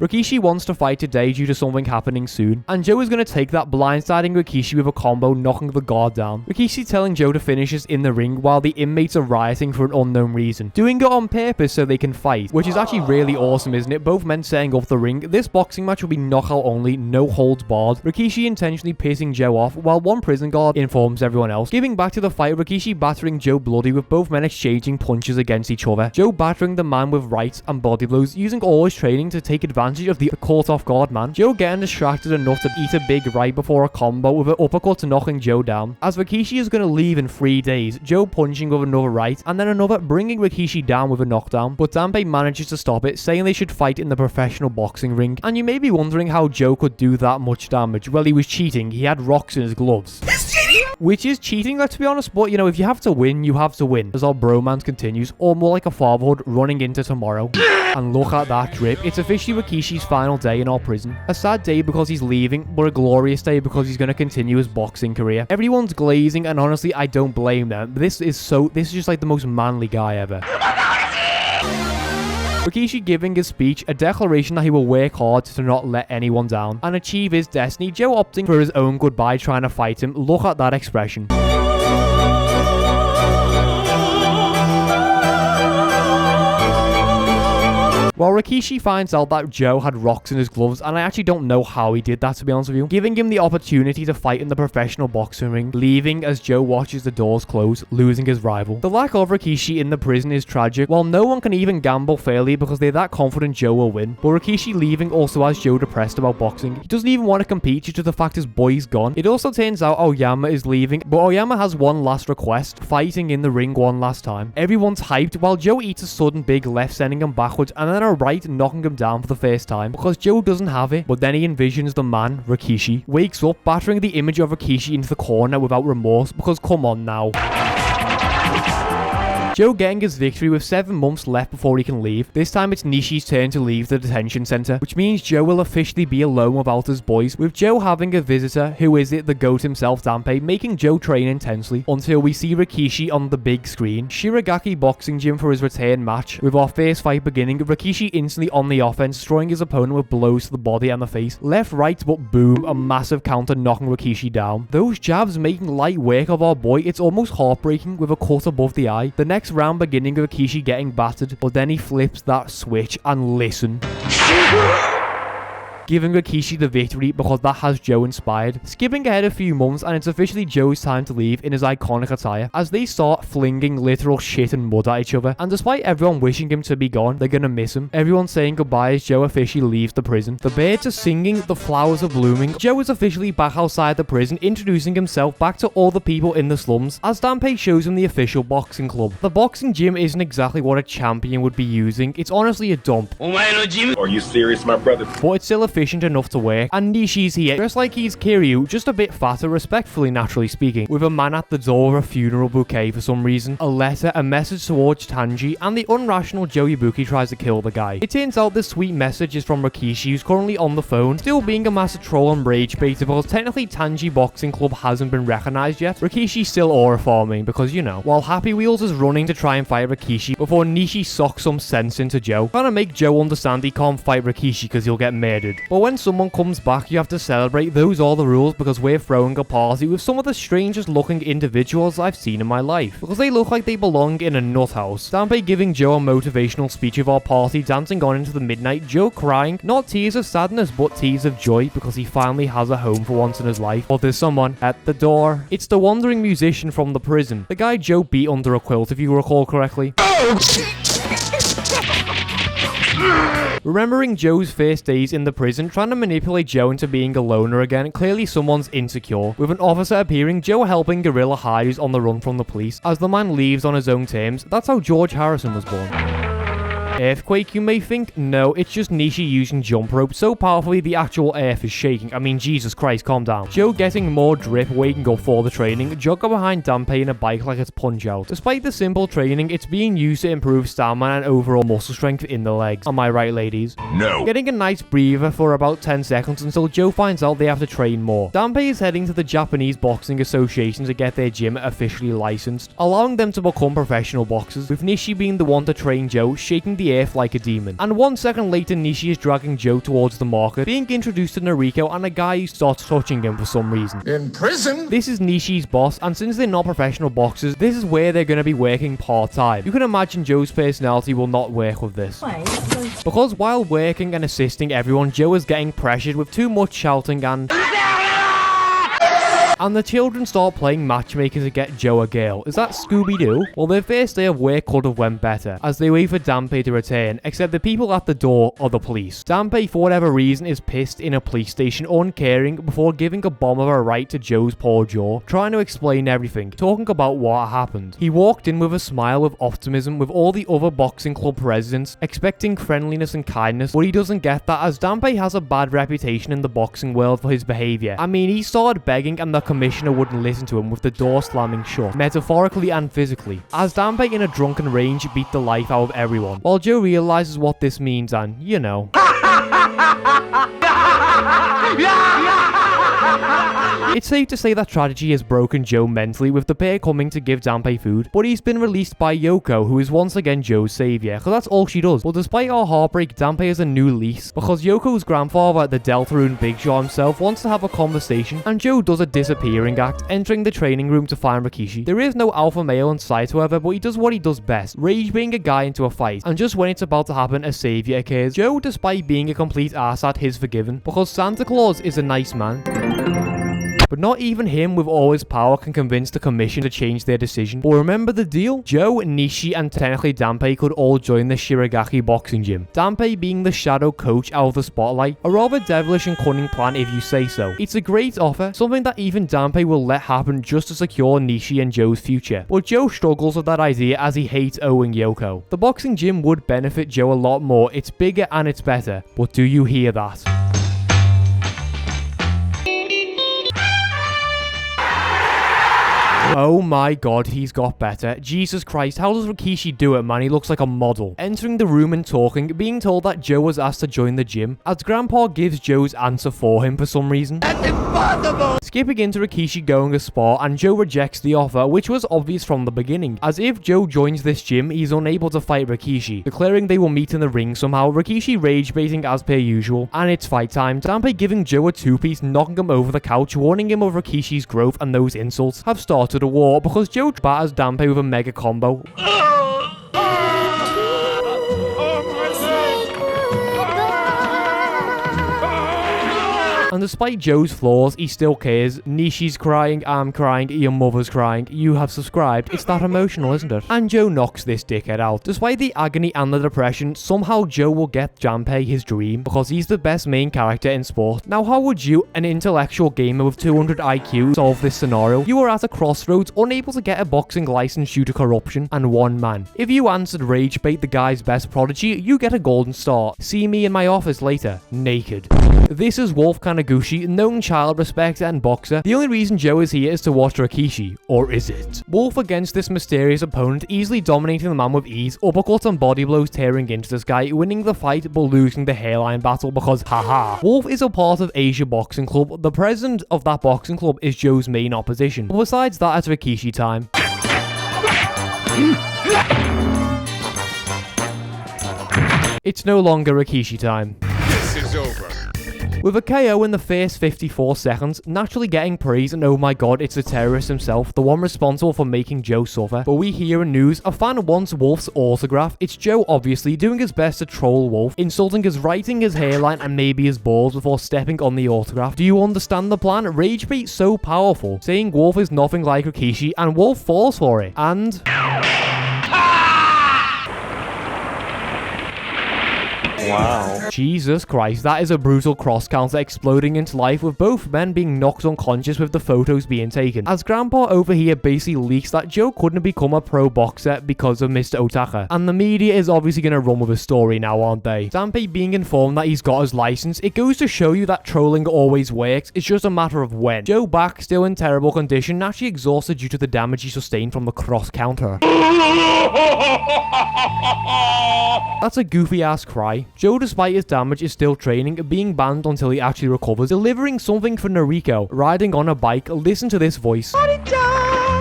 Rikishi wants to fight today due to something happening soon, and Joe is going to take that, blindsiding Rikishi with a combo, knocking the guard down. Rikishi telling Joe to finish this in the ring while the inmates are rioting for an unknown reason, doing it on purpose so they can fight, which is actually really awesome, isn't it? Both men setting up the ring. This boxing match will be knockout only, no holds barred. Rikishi intentionally pissing Joe off while one prison guard informs everyone else. Giving back to the fight, Rikishi battering Joe bloody with both men exchanging punches against each other. Joe battering the man with rights and body blows, using all his training to take advantage of the caught off guard man. Joe getting distracted enough to eat a big right before a combo with an uppercut knocking Joe down. As Rikishi is going to leave in 3 days, Joe punching with another right and then another, bringing Rikishi down with a knockdown, but Danpei manages to stop it, saying they should fight in the professional boxing ring. And you may be wondering how Joe could do that much damage. Well, he was cheating. He had rocks in his gloves. Which is cheating, let's be honest, but you know, if you have to win, you have to win. As our bromance continues, or more like a fatherhood running into tomorrow. And look at that drip. It's officially Rikishi's final day in our prison. A sad day because he's leaving, but a glorious day because he's going to continue his boxing career. Everyone's glazing, and honestly, I don't blame them. This is just like the most manly guy ever. Rikishi giving his speech, a declaration that he will work hard to not let anyone down and achieve his destiny. Joe opting for his own goodbye, trying to fight him. Look at that expression. Well, Rikishi finds out that Joe had rocks in his gloves, and I actually don't know how he did that, to be honest with you, giving him the opportunity to fight in the professional boxing ring, leaving as Joe watches the doors close, losing his rival. The lack of Rikishi in the prison is tragic, while no one can even gamble fairly because they're that confident Joe will win. But Rikishi leaving also has Joe depressed about boxing. He doesn't even want to compete due to the fact his boy's gone. It also turns out Aoyama is leaving, but Aoyama has one last request, fighting in the ring one last time. Everyone's hyped while Joe eats a sudden big left, sending him backwards, and then a right, knocking him down for the first time because Joe doesn't have it. But then he envisions the man, Rikishi, wakes up, battering the image of Rikishi into the corner without remorse, because come on now. Joe getting his victory with 7 months left before he can leave. This time it's Nishi's turn to leave the detention center, which means Joe will officially be alone without his boys, with Joe having a visitor, who is it, the GOAT himself, Danpei, making Joe train intensely until we see Rikishi on the big screen. Shiragaki boxing gym for his return match, with our first fight beginning, Rikishi instantly on the offense, destroying his opponent with blows to the body and the face. Left, right, but boom, a massive counter knocking Rikishi down. Those jabs making light work of our boy. It's almost heartbreaking with a cut above the eye. The next round beginning with Rikishi getting battered, but then he flips that switch and listen. Giving Rikishi the victory because that has Joe inspired. Skipping ahead a few months, and it's officially Joe's time to leave in his iconic attire as they start flinging literal shit and mud at each other. And despite everyone wishing him to be gone, they're gonna miss him. Everyone's saying goodbye as Joe officially leaves the prison. The birds are singing, the flowers are blooming. Joe is officially back outside the prison, introducing himself back to all the people in the slums as Danpei shows him the official boxing club. The boxing gym isn't exactly what a champion would be using. It's honestly a dump. Are you serious, my brother? But it's still official efficient enough to work, and Nishi's here, dressed like he's Kiryu, just a bit fatter, respectfully naturally speaking, with a man at the door of a funeral bouquet for some reason, a letter, a message towards Tanji, and the unrational Joe Ibuki tries to kill the guy. It turns out this sweet message is from Rikishi, who's currently on the phone, still being a massive troll and rage baiter because technically Tanji Boxing Club hasn't been recognized yet. Rikishi's still aura farming because, you know, while Happy Wheels is running to try and fight Rikishi before Nishi socks some sense into Joe, trying to make Joe understand he can't fight Rikishi because he'll get murdered. But when someone comes back, you have to celebrate. Those are the rules because we're throwing a party with some of the strangest looking individuals I've seen in my life because they look like they belong in a nut house. Danbei giving Joe a motivational speech of our party dancing on into the midnight, Joe crying, not tears of sadness but tears of joy because he finally has a home for once in his life. But there's someone at the door. It's the wandering musician from the prison, the guy Joe beat under a quilt if you recall correctly. Remembering Joe's first days in the prison, trying to manipulate Joe into being a loner again, clearly someone's insecure. With an officer appearing, Joe helping Gorilla Hyde who's on the run from the police, as the man leaves on his own terms. That's how George Harrison was born. Earthquake, you may think? No, it's just Nishi using jump rope so powerfully the actual earth is shaking. I mean, Jesus Christ, calm down. Joe getting more drip, waking up for the training, jogger behind Danbei in a bike like it's Punch-Out. Despite the simple training, it's being used to improve stamina and overall muscle strength in the legs. Am I right, ladies? No. Getting a nice breather for about 10 seconds until Joe finds out they have to train more. Danbei is heading to the Japanese Boxing Association to get their gym officially licensed, allowing them to become professional boxers, with Nishi being the one to train Joe, shaking the earth like a demon. And 1 second later, Nishi is dragging Joe towards the market, being introduced to Nariko and a guy who starts touching him for some reason. In prison? This is Nishi's boss, and since they're not professional boxers, this is where they're going to be working part-time. You can imagine Joe's personality will not work with this. Because while working and assisting everyone, Joe is getting pressured with too much shouting and the children start playing matchmaker to get Joe a girl. Is that Scooby-Doo? Well, their first day of work could have went better, as they wait for Danbei to return, except the people at the door are the police. Danbei, for whatever reason, is pissed in a police station, uncaring, before giving a bomb of a right to Joe's poor jaw, trying to explain everything, talking about what happened. He walked in with a smile with optimism with all the other boxing club presidents, expecting friendliness and kindness, but he doesn't get that as Danbei has a bad reputation in the boxing world for his behavior. I mean, he started begging and the commissioner wouldn't listen to him with the door slamming shut, metaphorically and physically, as Danbei in a drunken rage beat the life out of everyone, while Joe realizes what this means and, you know. It's safe to say that tragedy has broken Joe mentally, with the pair coming to give Danbei food, but he's been released by Yoko, who is once again Joe's savior, because that's all she does. But despite our heartbreak, Danbei has a new lease, because Yoko's grandfather, the Deltarune Big Jaw himself, wants to have a conversation, and Joe does a disappearing act, entering the training room to find Rikishi. There is no alpha male in sight, however, but he does what he does best, rage baiting a guy into a fight, and just when it's about to happen, a savior occurs. Joe, despite being a complete asshat, is forgiven, because Santa Claus is a nice man. But not even him with all his power can convince the commission to change their decision. But remember the deal? Joe, Nishi, and technically Danbei could all join the Shiragaki boxing gym. Danbei being the shadow coach out of the spotlight. A rather devilish and cunning plan if you say so. It's a great offer, something that even Danbei will let happen just to secure Nishi and Joe's future. But Joe struggles with that idea as he hates owing Yoko. The boxing gym would benefit Joe a lot more. It's bigger and it's better. But do you hear that? Oh my god, he's got better. Jesus Christ, how does Rikishi do it, man? He looks like a model. Entering the room and talking, being told that Joe was asked to join the gym, as Grandpa gives Joe's answer for him for some reason. That's impossible! Skipping into Rikishi going a spar, and Joe rejects the offer, which was obvious from the beginning, as if Joe joins this gym, he's unable to fight Rikishi, declaring they will meet in the ring somehow, Rikishi rage baiting as per usual, and it's fight time. Danbei giving Joe a two-piece, knocking him over the couch, warning him of Rikishi's growth, and those insults have started a war because Joe batters Danbei with a mega combo. And despite Joe's flaws, he still cares. Nishi's crying, I'm crying, your mother's crying, you have subscribed. It's that emotional, isn't it? And Joe knocks this dickhead out. Despite the agony and the depression, somehow Joe will get Junpei his dream because he's the best main character in sport. Now, how would you, an intellectual gamer with 200 IQ, solve this scenario? You are at a crossroads, unable to get a boxing license due to corruption, and one man. If you answered rage bait, the guy's best prodigy, you get a golden star. See me in my office later, naked. This is Wolf Kaneguchi, known child respecter and boxer. The only reason Joe is here is to watch Rikishi, or is it? Wolf against this mysterious opponent, easily dominating the man with ease, uppercuts and body blows tearing into this guy, winning the fight but losing the hairline battle because haha. Wolf is a part of Asia Boxing Club. The president of that boxing club is Joe's main opposition. But besides that, it's Rikishi time. It's no longer Rikishi time. This is over. With a KO in the first 54 seconds, naturally getting praise, and oh my god, it's the terrorist himself, the one responsible for making Joe suffer. But we hear in news, a fan wants Wolf's autograph. It's Joe obviously doing his best to troll Wolf, insulting his writing, his hairline, and maybe his balls before stepping on the autograph. Do you understand the plan? Rage bait so powerful, saying Wolf is nothing like Rikishi, and Wolf falls for it. And Wow. Jesus Christ, that is a brutal cross counter exploding into life, with both men being knocked unconscious with the photos being taken. As Grandpa over here basically leaks that Joe couldn't become a pro boxer because of Mr. Otaka. And the media is obviously going to run with his story now, aren't they? Sanpei being informed that he's got his license, it goes to show you that trolling always works, it's just a matter of when. Joe back, still in terrible condition, naturally exhausted due to the damage he sustained from the cross counter. That's a goofy ass cry. Joe, despite his damage, is still training, being banned until he actually recovers, delivering something for Noriko, riding on a bike. Listen to this voice.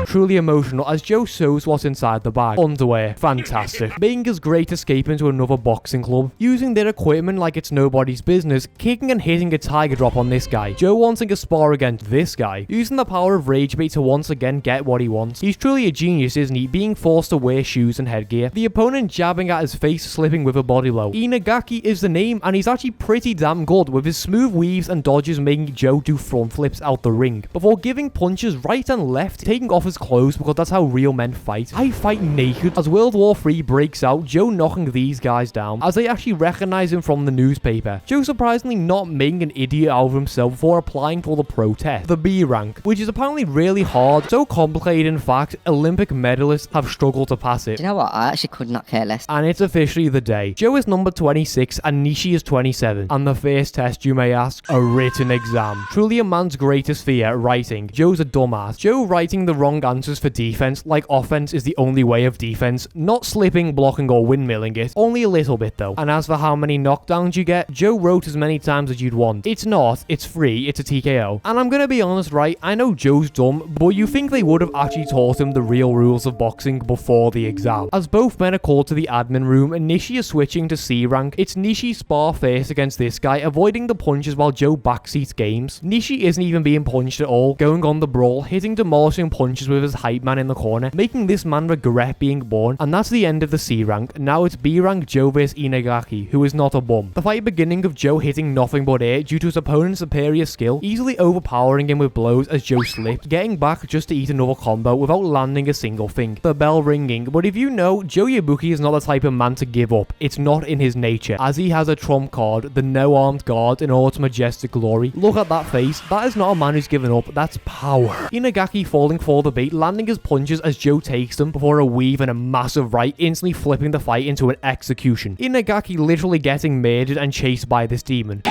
Truly emotional as Joe shows what's inside the bag. Underwear. Fantastic. Making his great escape into another boxing club, using their equipment like it's nobody's business, kicking and hitting a tiger drop on this guy. Joe wanting a spar against this guy, using the power of rage bait to once again get what he wants. He's truly a genius, isn't he? Being forced to wear shoes and headgear. The opponent jabbing at his face, slipping with a body blow. Inagaki is the name, and he's actually pretty damn good, with his smooth weaves and dodges making Joe do front flips out the ring, before giving punches right and left, taking off his clothes because that's how real men fight. I fight naked. As World War III breaks out, Joe knocking these guys down, as they actually recognize him from the newspaper. Joe surprisingly not making an idiot out of himself before applying for the pro test, the B rank, which is apparently really hard, so complicated in fact, Olympic medalists have struggled to pass it. Do you know what? I actually could not care less. And it's officially the day. Joe is number 26 and Nishi is 27. And the first test, you may ask, a written exam. Truly a man's greatest fear, writing. Joe's a dumbass. Joe writing the wrong answers for defense, like offense is the only way of defense, not slipping, blocking, or windmilling it. Only a little bit though. And as for how many knockdowns you get, Joe wrote as many times as you'd want. It's not, it's free, it's a TKO. And I'm gonna be honest, right, I know Joe's dumb, but you think they would have actually taught him the real rules of boxing before the exam. As both men are called to the admin room, and Nishi is switching to C rank, it's Nishi spar face against this guy, avoiding the punches while Joe backseats games. Nishi isn't even being punched at all, going on the brawl, hitting demolishing punches with his hype man in the corner, making this man regret being born. And that's the end of the C rank. Now it's B rank Joe vs Inagaki, who is not a bum. The fight beginning of Joe hitting nothing but air due to his opponent's superior skill, easily overpowering him with blows as Joe slipped, getting back just to eat another combo without landing a single thing. The bell ringing, but if you know, Joe Yabuki is not the type of man to give up. It's not in his nature, as he has a trump card, the no armed guard in all its majestic glory. Look at that face. That is not a man who's given up, that's power. Inagaki falling for the bait, landing his punches as Joe takes them before a weave and a massive right, instantly flipping the fight into an execution. Inagaki literally getting murdered and chased by this demon.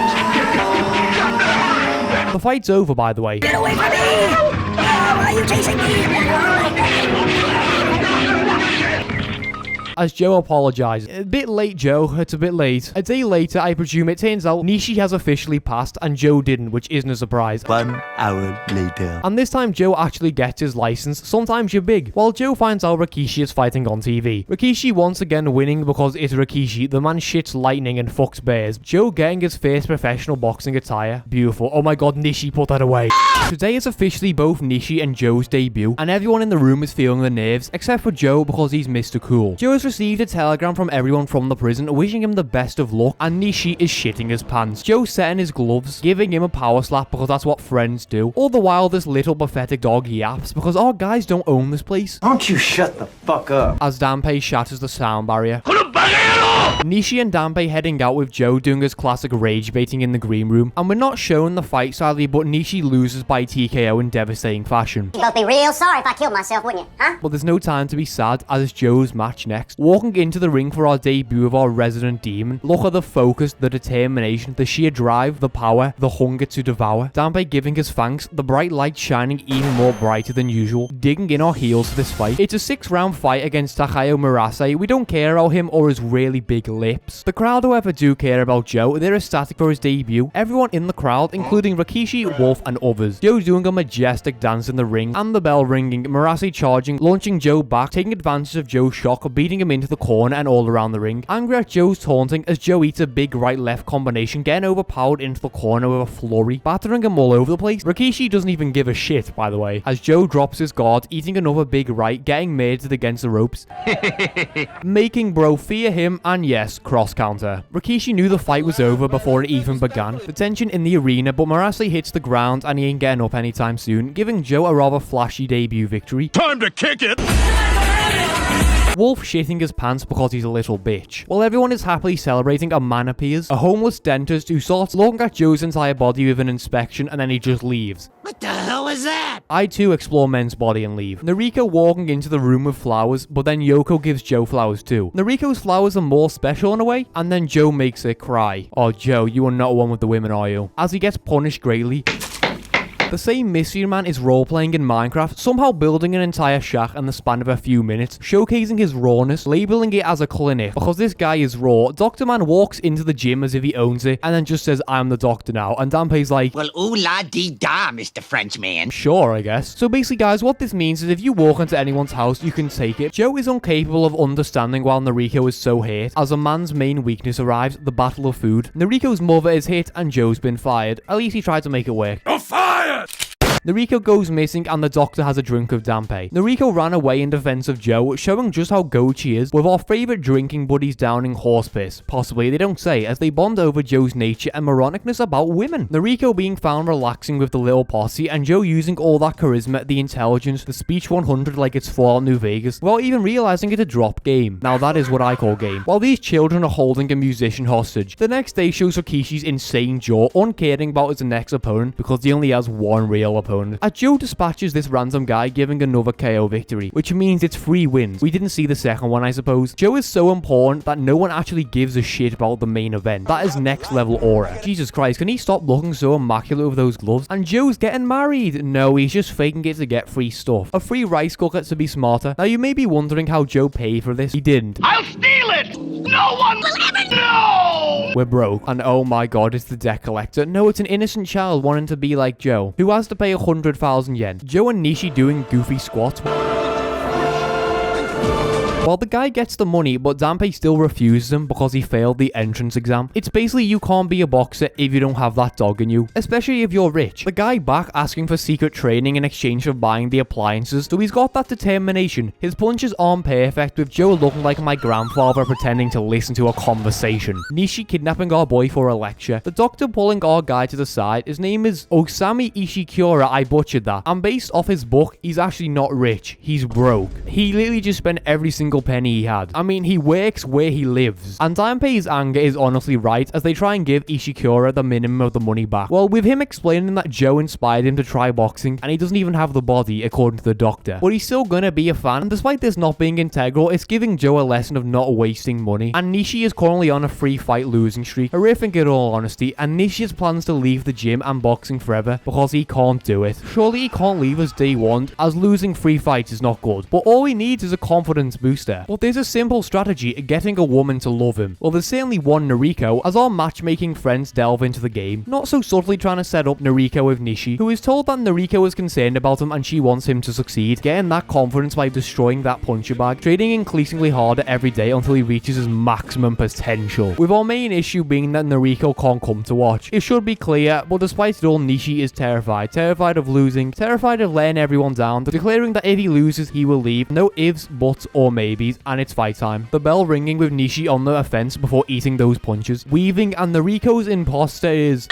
The fight's over, by the way. Get away from me! Oh, why are you chasing me? As Joe apologizes. A bit late, Joe. It's a bit late. A day later, I presume, it turns out Nishi has officially passed and Joe didn't, which isn't a surprise. 1 hour later. And this time, Joe actually gets his license. Sometimes you're big. While Joe finds out Rikishi is fighting on TV. Rikishi once again winning because it's Rikishi. The man shits lightning and fucks bears. Joe getting his first professional boxing attire. Beautiful. Oh my god, Nishi, put that away. Today is officially both Nishi and Joe's debut, and everyone in the room is feeling the nerves, except for Joe because he's Mr. Cool. Joe has received a telegram from everyone everyone from the prison, wishing him the best of luck, and Nishi is shitting his pants. Joe setting his gloves, giving him a power slap because that's what friends do. All the while, this little pathetic dog yaps because our guys don't own this place. Don't you shut the fuck up. As Danpei shatters the sound barrier. Nishi and Danpei heading out with Joe doing his classic rage baiting in the green room, and we're not showing the fight sadly, but Nishi loses by TKO in devastating fashion. You'd both be real sorry if I killed myself, wouldn't you? Huh? But there's no time to be sad as it's Joe's match next. Walking into the ring for our debut of our resident demon. Look at the focus, the determination, the sheer drive, the power, the hunger to devour. Danpei giving his thanks, the bright light shining even more brighter than usual, digging in our heels for this fight. It's a 6-round fight against Takayo Murase. We don't care about him or his really big lips. The crowd, however, do care about Joe. They're ecstatic for his debut. Everyone in the crowd, including Rikishi, Wolf, and others. Joe doing a majestic dance in the ring, and the bell ringing, Murase charging, launching Joe back, taking advantage of Joe's shock, beating him into the corner and all around the ring. Angry at Joe's taunting as Joe eats a big right-left combination, getting overpowered into the corner with a flurry, battering him all over the place. Rikishi doesn't even give a shit, by the way, as Joe drops his guard, eating another big right, getting murdered against the ropes. Making bro fear him, and yes, cross counter. Rikishi knew the fight was over before it even began. The tension in the arena, but Murase hits the ground and he ain't getting up anytime soon, giving Joe a rather flashy debut victory. Time to kick it! Wolf shitting his pants because he's a little bitch. While everyone is happily celebrating, a man appears, a homeless dentist who starts looking at Joe's entire body with an inspection and then he just leaves. What the hell was that? I too explore men's body and leave. Nariko walking into the room with flowers, but then Yoko gives Joe flowers too. Nariko's flowers are more special in a way, and then Joe makes her cry. Oh Joe, you are not one with the women, are you? As he gets punished greatly. The same mystery man is role-playing in Minecraft, somehow building an entire shack in the span of a few minutes, showcasing his rawness, labeling it as a clinic. Because this guy is raw, Dr. Man walks into the gym as if he owns it, and then just says, I'm the doctor now, and Danpei's like, Well, ooh-la-dee-da, Mr. Frenchman. sure, I guess. So basically, guys, what this means is if you walk into anyone's house, you can take it. Joe is incapable of understanding while Nariko is so hurt. As a man's main weakness arrives, the battle of food. Nariko's mother is hit, and Joe's been fired. At least he tried to make it work. You're fired! Nariko goes missing and the doctor has a drink of Danpei. Nariko ran away in defense of Joe, showing just how good she is, with our favorite drinking buddies downing horse piss. Possibly, they don't say, as they bond over Joe's nature and moronicness about women. Nariko being found relaxing with the little posse, and Joe using all that charisma, the intelligence, the speech 100 like it's Fallout New Vegas, without even realizing it's a drop game. Now that is what I call game. While these children are holding a musician hostage, the next day shows Rikishi's insane jaw, uncaring about his next opponent, because he only has one real opponent. As Joe dispatches this random guy, giving another KO victory, which means it's 3 wins. We didn't see the second one, I suppose. Joe is so important that no one actually gives a shit about the main event. That is next level aura. Jesus Christ, can he stop looking so immaculate with those gloves? And Joe's getting married. No, he's just faking it to get free stuff. A free rice cooker to be smarter. Now you may be wondering how Joe paid for this. He didn't. I'll steal it! No one will ever know! We're broke. And oh my god, it's the debt collector. No, it's an innocent child wanting to be like Joe, who has to pay 100,000 yen. Joe and Nishi doing goofy squats. Well, the guy gets the money, but Danpei still refuses him because he failed the entrance exam. It's basically you can't be a boxer if you don't have that dog in you, especially if you're rich. The guy back asking for secret training in exchange for buying the appliances, so he's got that determination. His punches aren't perfect, with Joe looking like my grandfather pretending to listen to a conversation. Nishi kidnapping our boy for a lecture. The doctor pulling our guy to the side. His name is Osami Ishikura, I butchered that. And based off his book, he's actually not rich. He's broke. He literally just spent every single penny he had. I mean, he works where he lives. And Danpei's anger is honestly right, as they try and give Ishikura the minimum of the money back. Well, with him explaining that Joe inspired him to try boxing, and he doesn't even have the body, according to the doctor. But he's still gonna be a fan, and despite this not being integral, it's giving Joe a lesson of not wasting money. And Nishi is currently on a free fight losing streak. Horrific in all honesty, and Nishi has plans to leave the gym and boxing forever, because he can't do it. Surely he can't leave as day one, as losing free fights is not good. But all he needs is a confidence booster. But there's a simple strategy at getting a woman to love him. Well, there's certainly one Nariko, as our matchmaking friends delve into the game, not so subtly trying to set up Nariko with Nishi, who is told that Nariko is concerned about him and she wants him to succeed, getting that confidence by destroying that puncher bag, trading increasingly harder every day until he reaches his maximum potential. With our main issue being that Nariko can't come to watch. It should be clear, but despite it all, Nishi is terrified. Terrified of losing, terrified of letting everyone down, declaring that if he loses, he will leave. No ifs, buts, or maybes. babies, and it's fight time. The bell ringing with Nishi on the offense before eating those punches. Weaving, and the Rico's imposter is...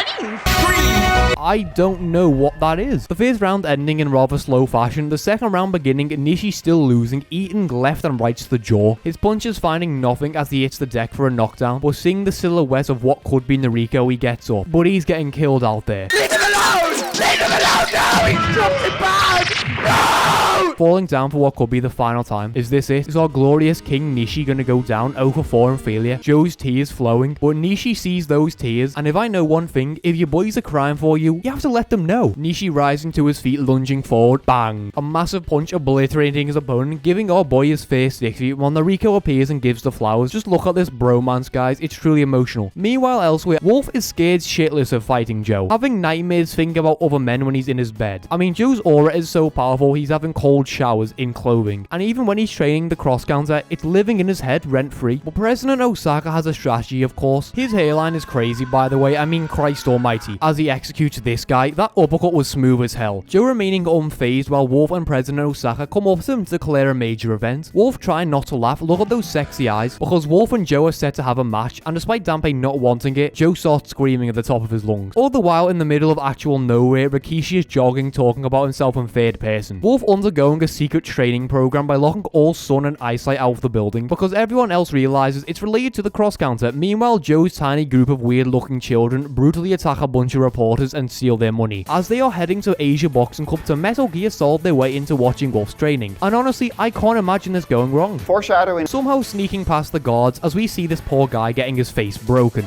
I don't know what that is. The first round ending in rather slow fashion. The second round beginning, Nishi still losing, eating left and right to the jaw. His punches finding nothing as he hits the deck for a knockdown, but seeing the silhouette of what could be Nariko, he gets up. But he's getting killed out there. Leave him alone! Leave him alone now! He's dropped it bad! No! Falling down for what could be the final time. Is this it? Is our glorious King Nishi gonna go down 0 for 4 in failure? Joe's tears flowing, but Nishi sees those tears, and if I know one thing, if your boys are crying for you, you have to let them know. Nishi rising to his feet, lunging forward, bang. A massive punch obliterating his opponent, giving our boy his first victory while Nariko appears and gives the flowers. Just look at this bromance, guys. It's truly emotional. Meanwhile, elsewhere, Wolf is scared shitless of fighting Joe, having nightmares thinking about other men when he's in his bed. I mean, Joe's aura is so powerful, he's having cold showers in clothing. And even when he's training the cross counter, it's living in his head rent-free. But President Osaka has a strategy, of course. His hairline is crazy, by the way. I mean, Christ almighty. As he executes this guy, that uppercut was smooth as hell. Joe remaining unfazed while Wolf and President Osaka come up to him to declare a major event. Wolf trying not to laugh. Look at those sexy eyes. Because Wolf and Joe are set to have a match, and despite Dampe not wanting it, Joe starts screaming at the top of his lungs. All the while, in the middle of actual nowhere, Rikishi is jogging, talking about himself in third person. Wolf undergoing a secret training program by locking all sun and eyesight out of the building, because everyone else realizes it's related to the cross counter. Meanwhile, Joe's tiny group of weird looking children brutally attack a bunch of reporters and steal their money. As they are heading to Asia Boxing Club to Metal Gear Solid their way into watching Wolf's training. And honestly, I can't imagine this going wrong. Foreshadowing. Somehow sneaking past the guards as we see this poor guy getting his face broken.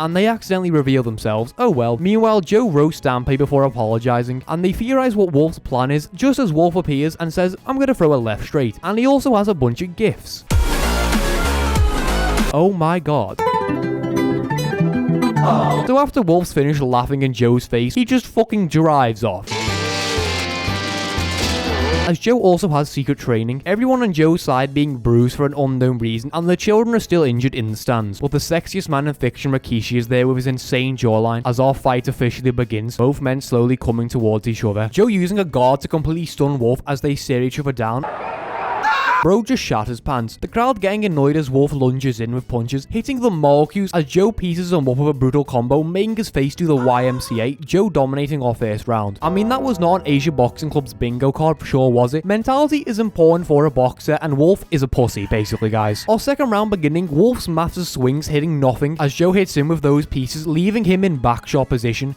And they accidentally reveal themselves. Oh well. Meanwhile, Joe roasts Dampe before apologizing, and they theorize what Wolf's plan is, just as Wolf appears and says, I'm gonna throw a left straight. And he also has a bunch of gifts. Oh my god. So after Wolf's finished laughing in Joe's face, he just fucking drives off. As Joe also has secret training, everyone on Joe's side being bruised for an unknown reason, and the children are still injured in the stands. But the sexiest man in fiction, Rikishi, is there with his insane jawline as our fight officially begins, both men slowly coming towards each other. Joe using a guard to completely stun Wolf as they stare each other down. Bro just shat his pants. The crowd getting annoyed as Wolf lunges in with punches, hitting the molecules as Joe pieces him up with a brutal combo, making his face do the YMCA, Joe dominating our first round. I mean, that was not an Asia Boxing Club's bingo card for sure, was it? Mentality is important for a boxer, and Wolf is a pussy, basically, guys. Our second round beginning, Wolf's massive swings hitting nothing as Joe hits him with those pieces, leaving him in backshot position.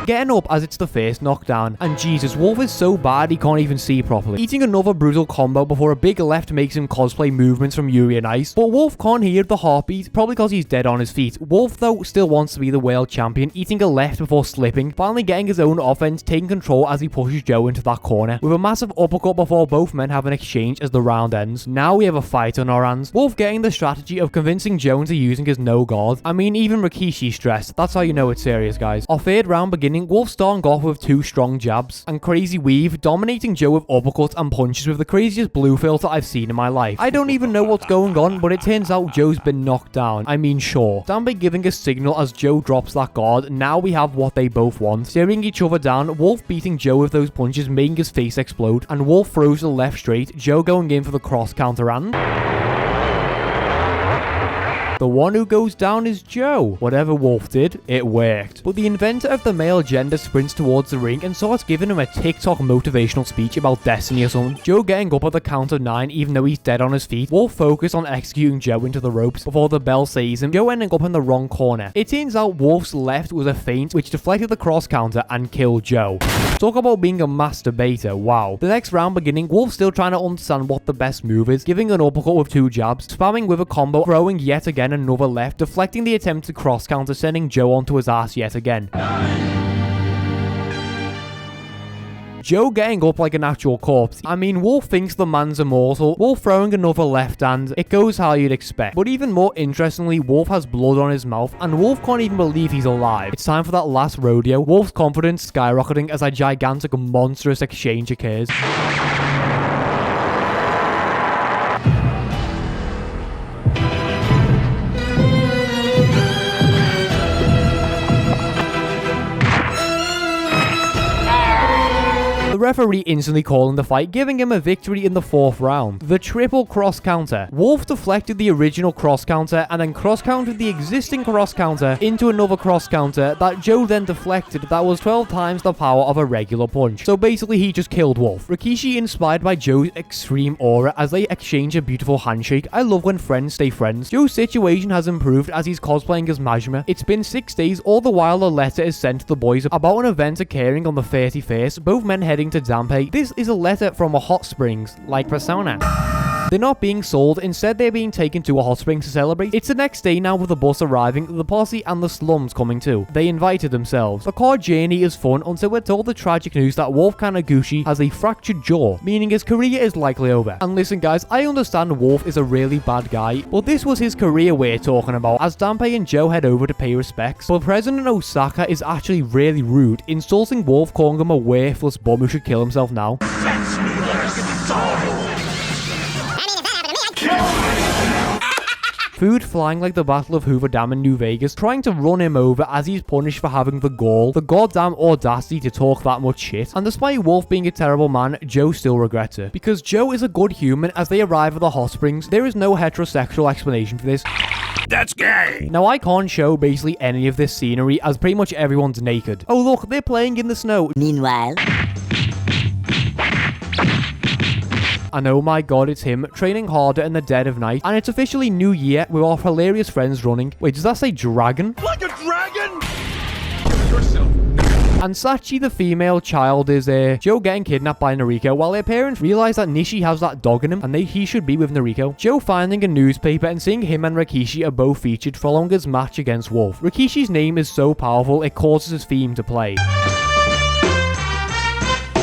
Getting up as it's the first knockdown, and Jesus, Wolf is so bad he can't even see properly. Eating another brutal combo before a big left makes him cosplay movements from Yuri on Ice, but Wolf can't hear the heartbeat, probably because he's dead on his feet. Wolf, though, still wants to be the world champion, eating a left before slipping, finally getting his own offense, taking control as he pushes Joe into that corner, with a massive uppercut before both men have an exchange as the round ends. Now we have a fight on our hands. Wolf getting the strategy of convincing Joe into using his no guard. I mean, even Rikishi stressed. That's how you know it's serious, guys. Our third round beginning, Wolf starting off with 2 strong jabs and crazy weave, dominating Joe with uppercuts and punches with the craziest blue filter I've seen in my life. I don't even know what's going on, but it turns out Joe's been knocked down. I mean, sure. Dampe giving a signal as Joe drops that guard. Now we have what they both want. Staring each other down, Wolf beating Joe with those punches, making his face explode, and Wolf throws the left straight, Joe going in for the cross counter and... the one who goes down is Joe. Whatever Wolf did, it worked. But the inventor of the male gender sprints towards the ring and starts giving him a TikTok motivational speech about destiny or something. Joe getting up at the count of 9 even though he's dead on his feet. Wolf focused on executing Joe into the ropes before the bell sees him. Joe ending up in the wrong corner. It turns out Wolf's left was a feint which deflected the cross counter and killed Joe. Talk about being a masturbator, wow. The next round beginning, Wolf still trying to understand what the best move is, giving an uppercut with 2 jabs, spamming with a combo, throwing yet again another left, deflecting the attempt to cross counter, sending Joe onto his ass yet again. Joe getting up like an actual corpse. I mean, Wolf thinks the man's immortal. Wolf throwing another left hand. It goes how you'd expect. But even more interestingly, Wolf has blood on his mouth, and Wolf can't even believe he's alive. It's time for that last rodeo. Wolf's confidence skyrocketing as a gigantic, monstrous exchange occurs. The referee instantly calling the fight, giving him a victory in the 4th round. The triple cross counter. Wolf deflected the original cross counter and then cross countered the existing cross counter into another cross counter that Joe then deflected that was 12 times the power of a regular punch. So basically he just killed Wolf. Rikishi inspired by Joe's extreme aura as they exchange a beautiful handshake. I love when friends stay friends. Joe's situation has improved as he's cosplaying as Majima. It's been 6 days, all the while a letter is sent to the boys about an event occurring on the 31st, both men heading to Dampe. This is a letter from a hot springs, like Persona. They're not being sold, instead they're being taken to a hot spring to celebrate. It's the next day now with the bus arriving, the posse and the slums coming too. They invited themselves. The car journey is fun until we're told the tragic news that Wolf Kaneguchi has a fractured jaw, meaning his career is likely over. And listen guys, I understand Wolf is a really bad guy, but this was his career we're talking about as Dampe and Joe head over to pay respects. But President Osaka is actually really rude, insulting Wolf, calling him a worthless bum who should kill himself now. Food flying like the Battle of Hoover Dam in New Vegas, trying to run him over as he's punished for having the gall, the goddamn audacity to talk that much shit. And despite Wolf being a terrible man, Joe still regrets it. Because Joe is a good human as they arrive at the hot springs. There is no heterosexual explanation for this. That's gay! Now I can't show basically any of this scenery as pretty much everyone's naked. Oh look, they're playing in the snow. Meanwhile, And oh my god, it's him, training harder in the dead of night. And it's officially New Year with our hilarious friends running. Wait, does that say dragon? Like a dragon? And Sachi, the female child, is Joe getting kidnapped by Nariko, while their parents realize that Nishi has that dog in him, and he should be with Nariko. Joe finding a newspaper and seeing him and Rikishi are both featured following his match against Wolf. Rikishi's name is so powerful, it causes his theme to play.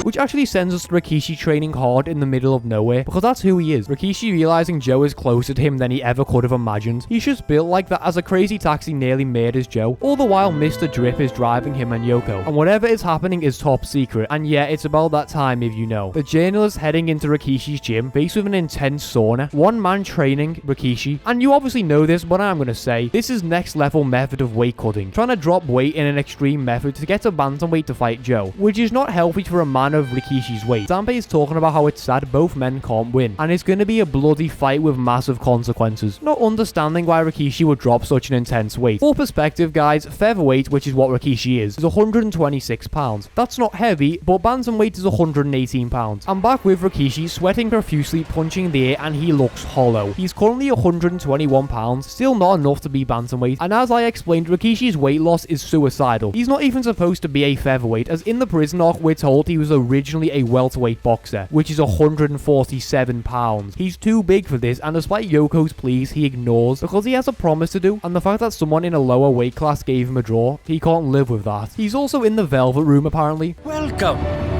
Which actually sends us to Rikishi training hard in the middle of nowhere, because that's who he is. Rikishi realizing Joe is closer to him than he ever could have imagined. He's just built like that as a crazy taxi nearly murders Joe, all the while Mr. Drip is driving him and Yoko. And whatever is happening is top secret, and yeah, it's about that time if you know. The journalist heading into Rikishi's gym, faced with an intense sauna, one man training Rikishi, and you obviously know this, but I'm gonna say, this is next level method of weight cutting, trying to drop weight in an extreme method to get a bantamweight to fight Joe, which is not healthy for a man of Rikishi's weight. Dampe is talking about how it's sad both men can't win, and it's going to be a bloody fight with massive consequences, not understanding why Rikishi would drop such an intense weight. For perspective guys, featherweight, which is what Rikishi is 126 pounds. That's not heavy, but bantamweight is 118 pounds. I'm back with Rikishi, sweating profusely, punching the air, and he looks hollow. He's currently 121 pounds, still not enough to be bantamweight, and as I explained, Rikishi's weight loss is suicidal. He's not even supposed to be a featherweight, as in the prison arc we're told he was originally a welterweight boxer, which is 147 pounds. He's too big for this, and despite Yoko's pleas, he ignores because he has a promise to do, and the fact that someone in a lower weight class gave him a draw, he can't live with that. He's also in the Velvet Room apparently. Welcome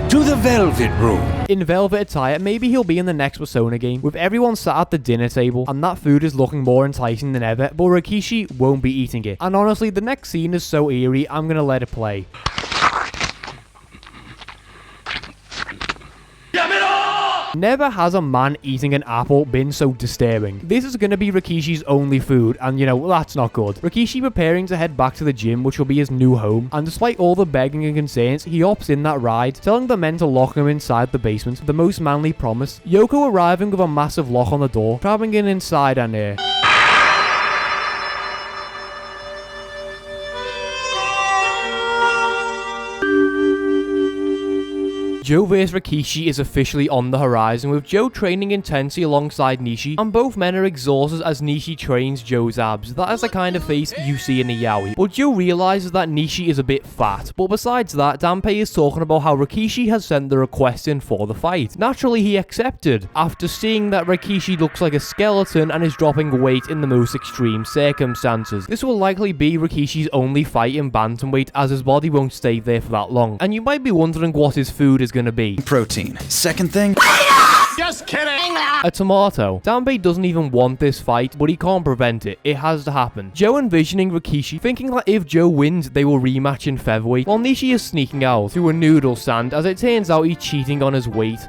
to the Velvet Room. In velvet attire, maybe he'll be in the next Persona game, with everyone sat at the dinner table, and that food is looking more enticing than ever, but Rikishi won't be eating it. And honestly, the next scene is so eerie, I'm gonna let it play. Never has a man eating an apple been so disturbing. This is going to be Rikishi's only food, and you know, that's not good. Rikishi preparing to head back to the gym, which will be his new home, and despite all the begging and concerns, he opts in that ride, telling the men to lock him inside the basement, the most manly promise. Yoko arriving with a massive lock on the door, trapping him inside and Joe vs Rikishi is officially on the horizon, with Joe training intensely alongside Nishi, and both men are exhausted as Nishi trains Joe's abs. That is the kind of face you see in a yaoi. But Joe realizes that Nishi is a bit fat. But besides that, Dampe is talking about how Rikishi has sent the request in for the fight. Naturally, he accepted, after seeing that Rikishi looks like a skeleton and is dropping weight in the most extreme circumstances. This will likely be Rikishi's only fight in bantamweight, as his body won't stay there for that long. And you might be wondering what his food is going to be. Protein. Second thing, Just kidding. A tomato. Dampe doesn't even want this fight, but he can't prevent it. It has to happen. Joe envisioning Rikishi, thinking that if Joe wins, they will rematch in featherweight, while Nishi is sneaking out through a noodle stand, as it turns out he's cheating on his weight.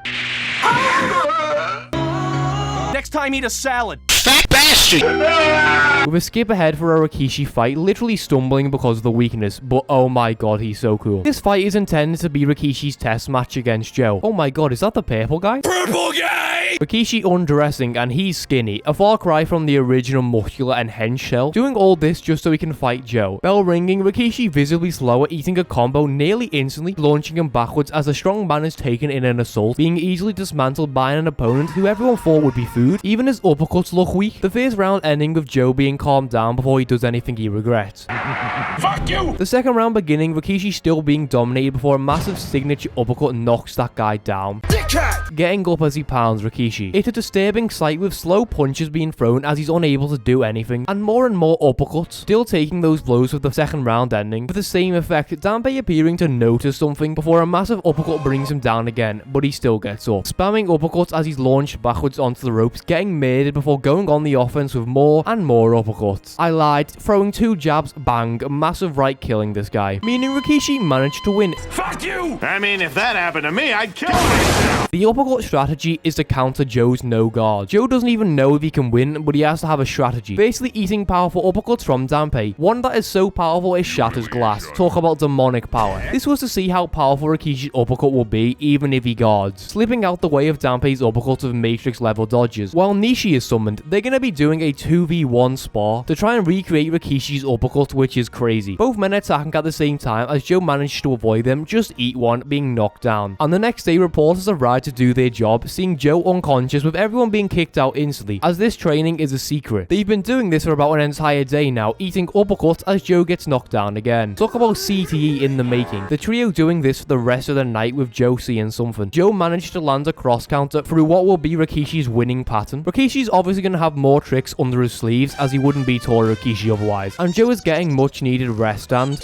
Next time, eat a salad. Fat bastard. With a skip ahead for a Rikishi fight, literally stumbling because of the weakness, but oh my god, he's so cool. This fight is intended to be Rikishi's test match against Joe. Oh my god, is that the purple guy? Purple guy! Rikishi undressing and he's skinny, a far cry from the original muscular and hench shell. Doing all this just so he can fight Joe. Bell ringing, Rikishi visibly slower, eating a combo nearly instantly, launching him backwards as a strong man is taken in an assault, being easily dismantled by an opponent who everyone thought would be food. Even his uppercuts look weak. The first round ending with Joe being calmed down before he does anything he regrets. Fuck you! The second round beginning, Rikishi still being dominated before a massive signature uppercut knocks that guy down. Dickhead! Getting up as he pounds Rikishi. It's a disturbing sight with slow punches being thrown as he's unable to do anything, and more uppercuts, still taking those blows with the second round ending. With the same effect, Danbei appearing to notice something before a massive uppercut brings him down again, but he still gets up. Spamming uppercuts as he's launched backwards onto the ropes, getting murdered before going on the offense with more and more uppercuts. I lied, throwing 2 jabs, bang, massive right killing this guy, meaning Rikishi managed to win. Fuck you! I mean, if that happened to me, I'd kill myself! The uppercut strategy is to counter Joe's no guard. Joe doesn't even know if he can win, but he has to have a strategy. Basically eating powerful uppercuts from Danbei, one that is so powerful it shatters glass. Talk about demonic power. This was to see how powerful Rikishi's uppercut will be, even if he guards. Slipping out the way of Danbei's uppercuts with Matrix level dodges. While Nishi is summoned, they're gonna be doing a 2v1 spar to try and recreate Rikishi's uppercut, which is crazy. Both men attacking at the same time as Joe managed to avoid them, just eat one, being knocked down. On the next day, reporters arrived to do their job, seeing Joe unconscious with everyone being kicked out instantly, as this training is a secret. They've been doing this for about an entire day now, eating uppercuts as Joe gets knocked down again. Talk about CTE in the making. The trio doing this for the rest of the night with Joe seeing something. Joe managed to land a cross counter through what will be Rikishi's winning pattern. Rikishi's obviously going to have more tricks under his sleeves as he wouldn't be Toru Rikishi otherwise, and Joe is getting much needed rest and...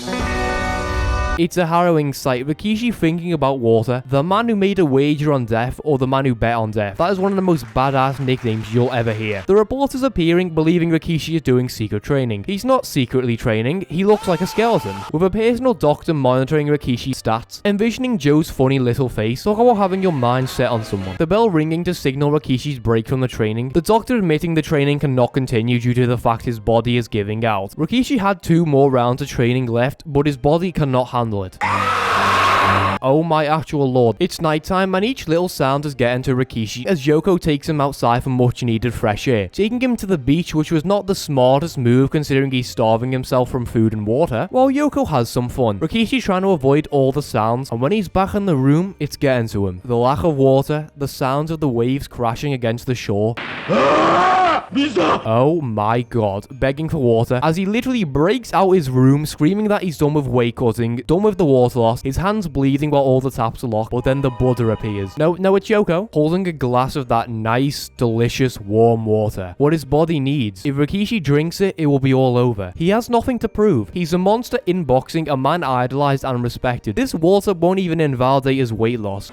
It's a harrowing sight. Rikishi thinking about water, the man who made a wager on death, or the man who bet on death. That is one of the most badass nicknames you'll ever hear. The reporters appearing, believing Rikishi is doing secret training. He's not secretly training, he looks like a skeleton. With a personal doctor monitoring Rikishi's stats, envisioning Joe's funny little face. Talk about having your mind set on someone. The bell ringing to signal Rikishi's break from the training. The doctor admitting the training cannot continue due to the fact his body is giving out. Rikishi had 2 more rounds of training left, but his body cannot handle it. Oh my actual lord. It's nighttime and each little sound is getting to Rikishi as Yoko takes him outside for much needed fresh air, taking him to the beach, which was not the smartest move considering he's starving himself from food and water, while Yoko has some fun. Rikishi trying to avoid all the sounds, and when he's back in the room, it's getting to him. The lack of water, the sounds of the waves crashing against the shore. Oh my god, begging for water as he literally breaks out his room screaming that he's done with weight cutting, done with the water loss, his hands bleeding while all the taps are locked, but then the Buddha appears. No, it's Yoko, holding a glass of that nice, delicious, warm water. What his body needs. If Rikishi drinks it, it will be all over. He has nothing to prove. He's a monster in boxing, a man idolized and respected. This water won't even invalidate his weight loss.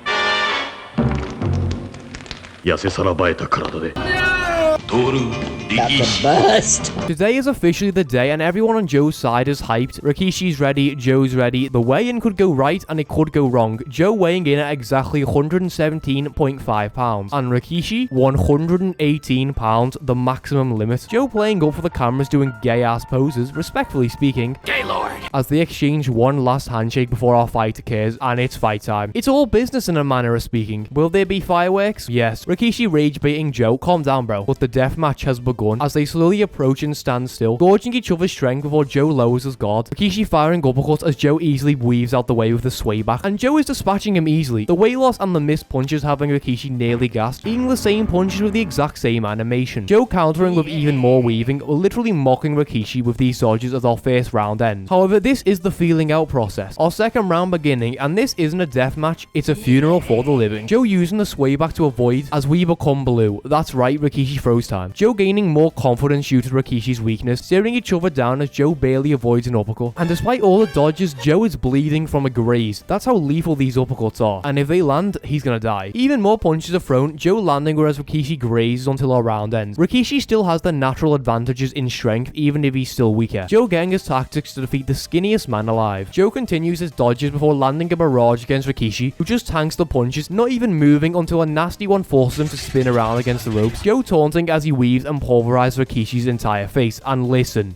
That's a burst. Today is officially the day and everyone on Joe's side is hyped. Rikishi's ready, Joe's ready. The weigh-in could go right and it could go wrong. Joe weighing in at exactly 117.5 pounds and Rikishi 118 pounds, the maximum limit. Joe playing up for the cameras doing gay-ass poses, respectfully speaking. Gaylord! As they exchange one last handshake before our fight occurs and it's fight time. It's all business in a manner of speaking. Will there be fireworks? Yes. Rikishi rage baiting Joe. Calm down, bro. But the death match has begun as they slowly approach and stand still, gorging each other's strength before Joe lowers his guard. Rikishi firing uppercuts as Joe easily weaves out the way with the sway back, and Joe is dispatching him easily. The weight loss and the missed punches having Rikishi nearly gassed, eating the same punches with the exact same animation. Joe countering with even more weaving, literally mocking Rikishi with these dodges as our first round ends. However, this is the feeling out process. Our second round beginning, and this isn't a death match, it's a funeral for the living. Joe using the sway back to avoid as we become blue. That's right, Rikishi throws time. Joe gaining more confidence due to Rikishi's weakness, staring each other down as Joe barely avoids an uppercut. And despite all the dodges, Joe is bleeding from a graze. That's how lethal these uppercuts are. And if they land, he's gonna die. Even more punches are thrown, Joe landing whereas Rikishi grazes until our round ends. Rikishi still has the natural advantages in strength, even if he's still weaker. Joe getting his tactics to defeat the skinniest man alive. Joe continues his dodges before landing a barrage against Rikishi, who just tanks the punches, not even moving until a nasty one forces him to spin around against the ropes. Joe taunting as he weaves and pulverizes Rikishi's entire face. And listen.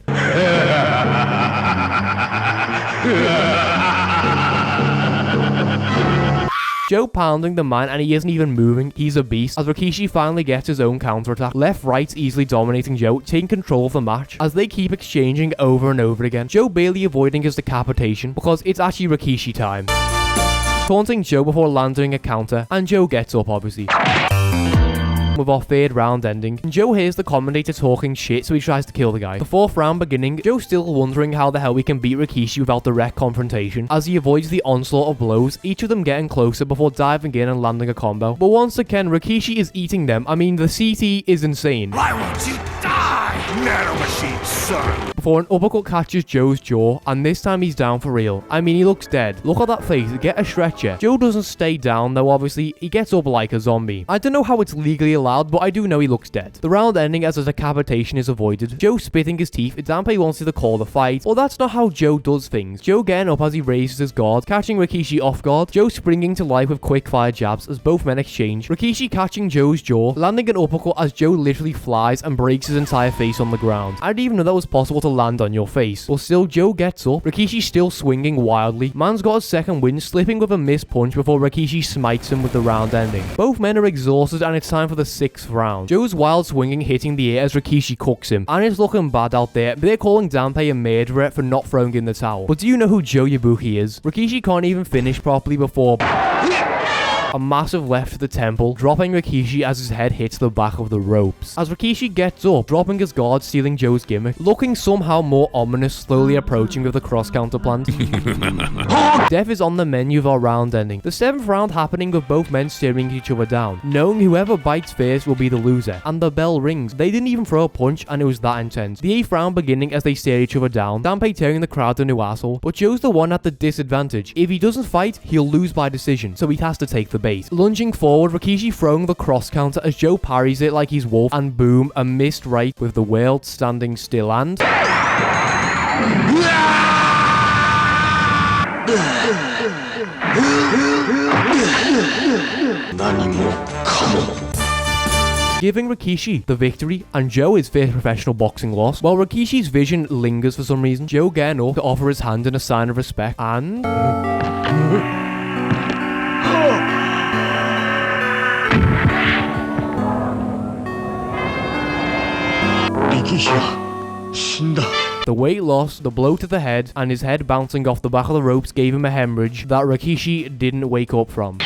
Joe pounding the man and he isn't even moving. He's a beast. As Rikishi finally gets his own counterattack. Left, right, easily dominating Joe, taking control of the match as they keep exchanging over and over again. Joe barely avoiding his decapitation because it's actually Rikishi time. Taunting Joe before landing a counter, and Joe gets up obviously. With our third round ending, and Joe hears the commentator talking shit, so he tries to kill the guy. The fourth round beginning, Joe still wondering how the hell we can beat Rikishi without direct confrontation, as he avoids the onslaught of blows, each of them getting closer before diving in and landing a combo. But once again, Rikishi is eating them. I mean, the CT is insane. Why won't you die, nanomachine son? Before an uppercut catches Joe's jaw, and this time he's down for real. I mean, he looks dead. Look at that face, get a stretcher. Joe doesn't stay down though, obviously. He gets up like a zombie. I don't know how it's legally allowed, but I do know he looks dead. The round ending as a decapitation is avoided. Joe spitting his teeth. Dampe wants you to call the fight. Well, that's not how Joe does things. Joe getting up as he raises his guard, catching Rikishi off guard. Joe springing to life with quick fire jabs as both men exchange. Rikishi catching Joe's jaw, landing an uppercut as Joe literally flies and breaks his entire face on the ground. I didn't even know that was possible to land on your face. But still, Joe gets up. Rikishi still swinging wildly. Man's got a second win, slipping with a missed punch before Rikishi smites him with the round ending. Both men are exhausted and it's time for the 6th round. Joe's wild swinging hitting the air as Rikishi cooks him. And it's looking bad out there. They're calling Dampe a murderer for not throwing in the towel. But do you know who Joe Yabuki is? Rikishi can't even finish properly before a massive left to the temple, dropping Rikishi as his head hits the back of the ropes. As Rikishi gets up, dropping his guard, stealing Joe's gimmick, looking somehow more ominous, slowly approaching with the cross counter plant. Death is on the menu of our round ending. The 7th round happening with both men staring each other down, knowing whoever bites first will be the loser. And the bell rings. They didn't even throw a punch and it was that intense. The 8th round beginning as they stare each other down, Dampe tearing the crowd a new asshole, but Joe's the one at the disadvantage. If he doesn't fight, he'll lose by decision, so he has to take the bait. Lunging forward, Rikishi throwing the cross counter as Joe parries it like he's Wolf, and boom, a missed right with the world standing still and... giving Rikishi the victory and Joe his first professional boxing loss. While Rikishi's vision lingers for some reason, Joe getting up to offer his hand in a sign of respect and... The weight loss, the blow to the head, and his head bouncing off the back of the ropes gave him a hemorrhage that Rikishi didn't wake up from.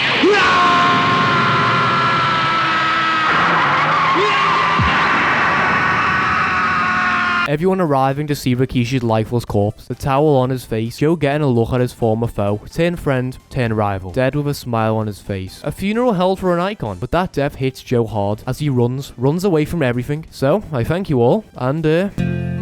Everyone arriving to see Rikishi's lifeless corpse, the towel on his face, Joe getting a look at his former foe, turn friend, turn rival, dead with a smile on his face. A funeral held for an icon, but that death hits Joe hard as he runs away from everything. So, I thank you all, and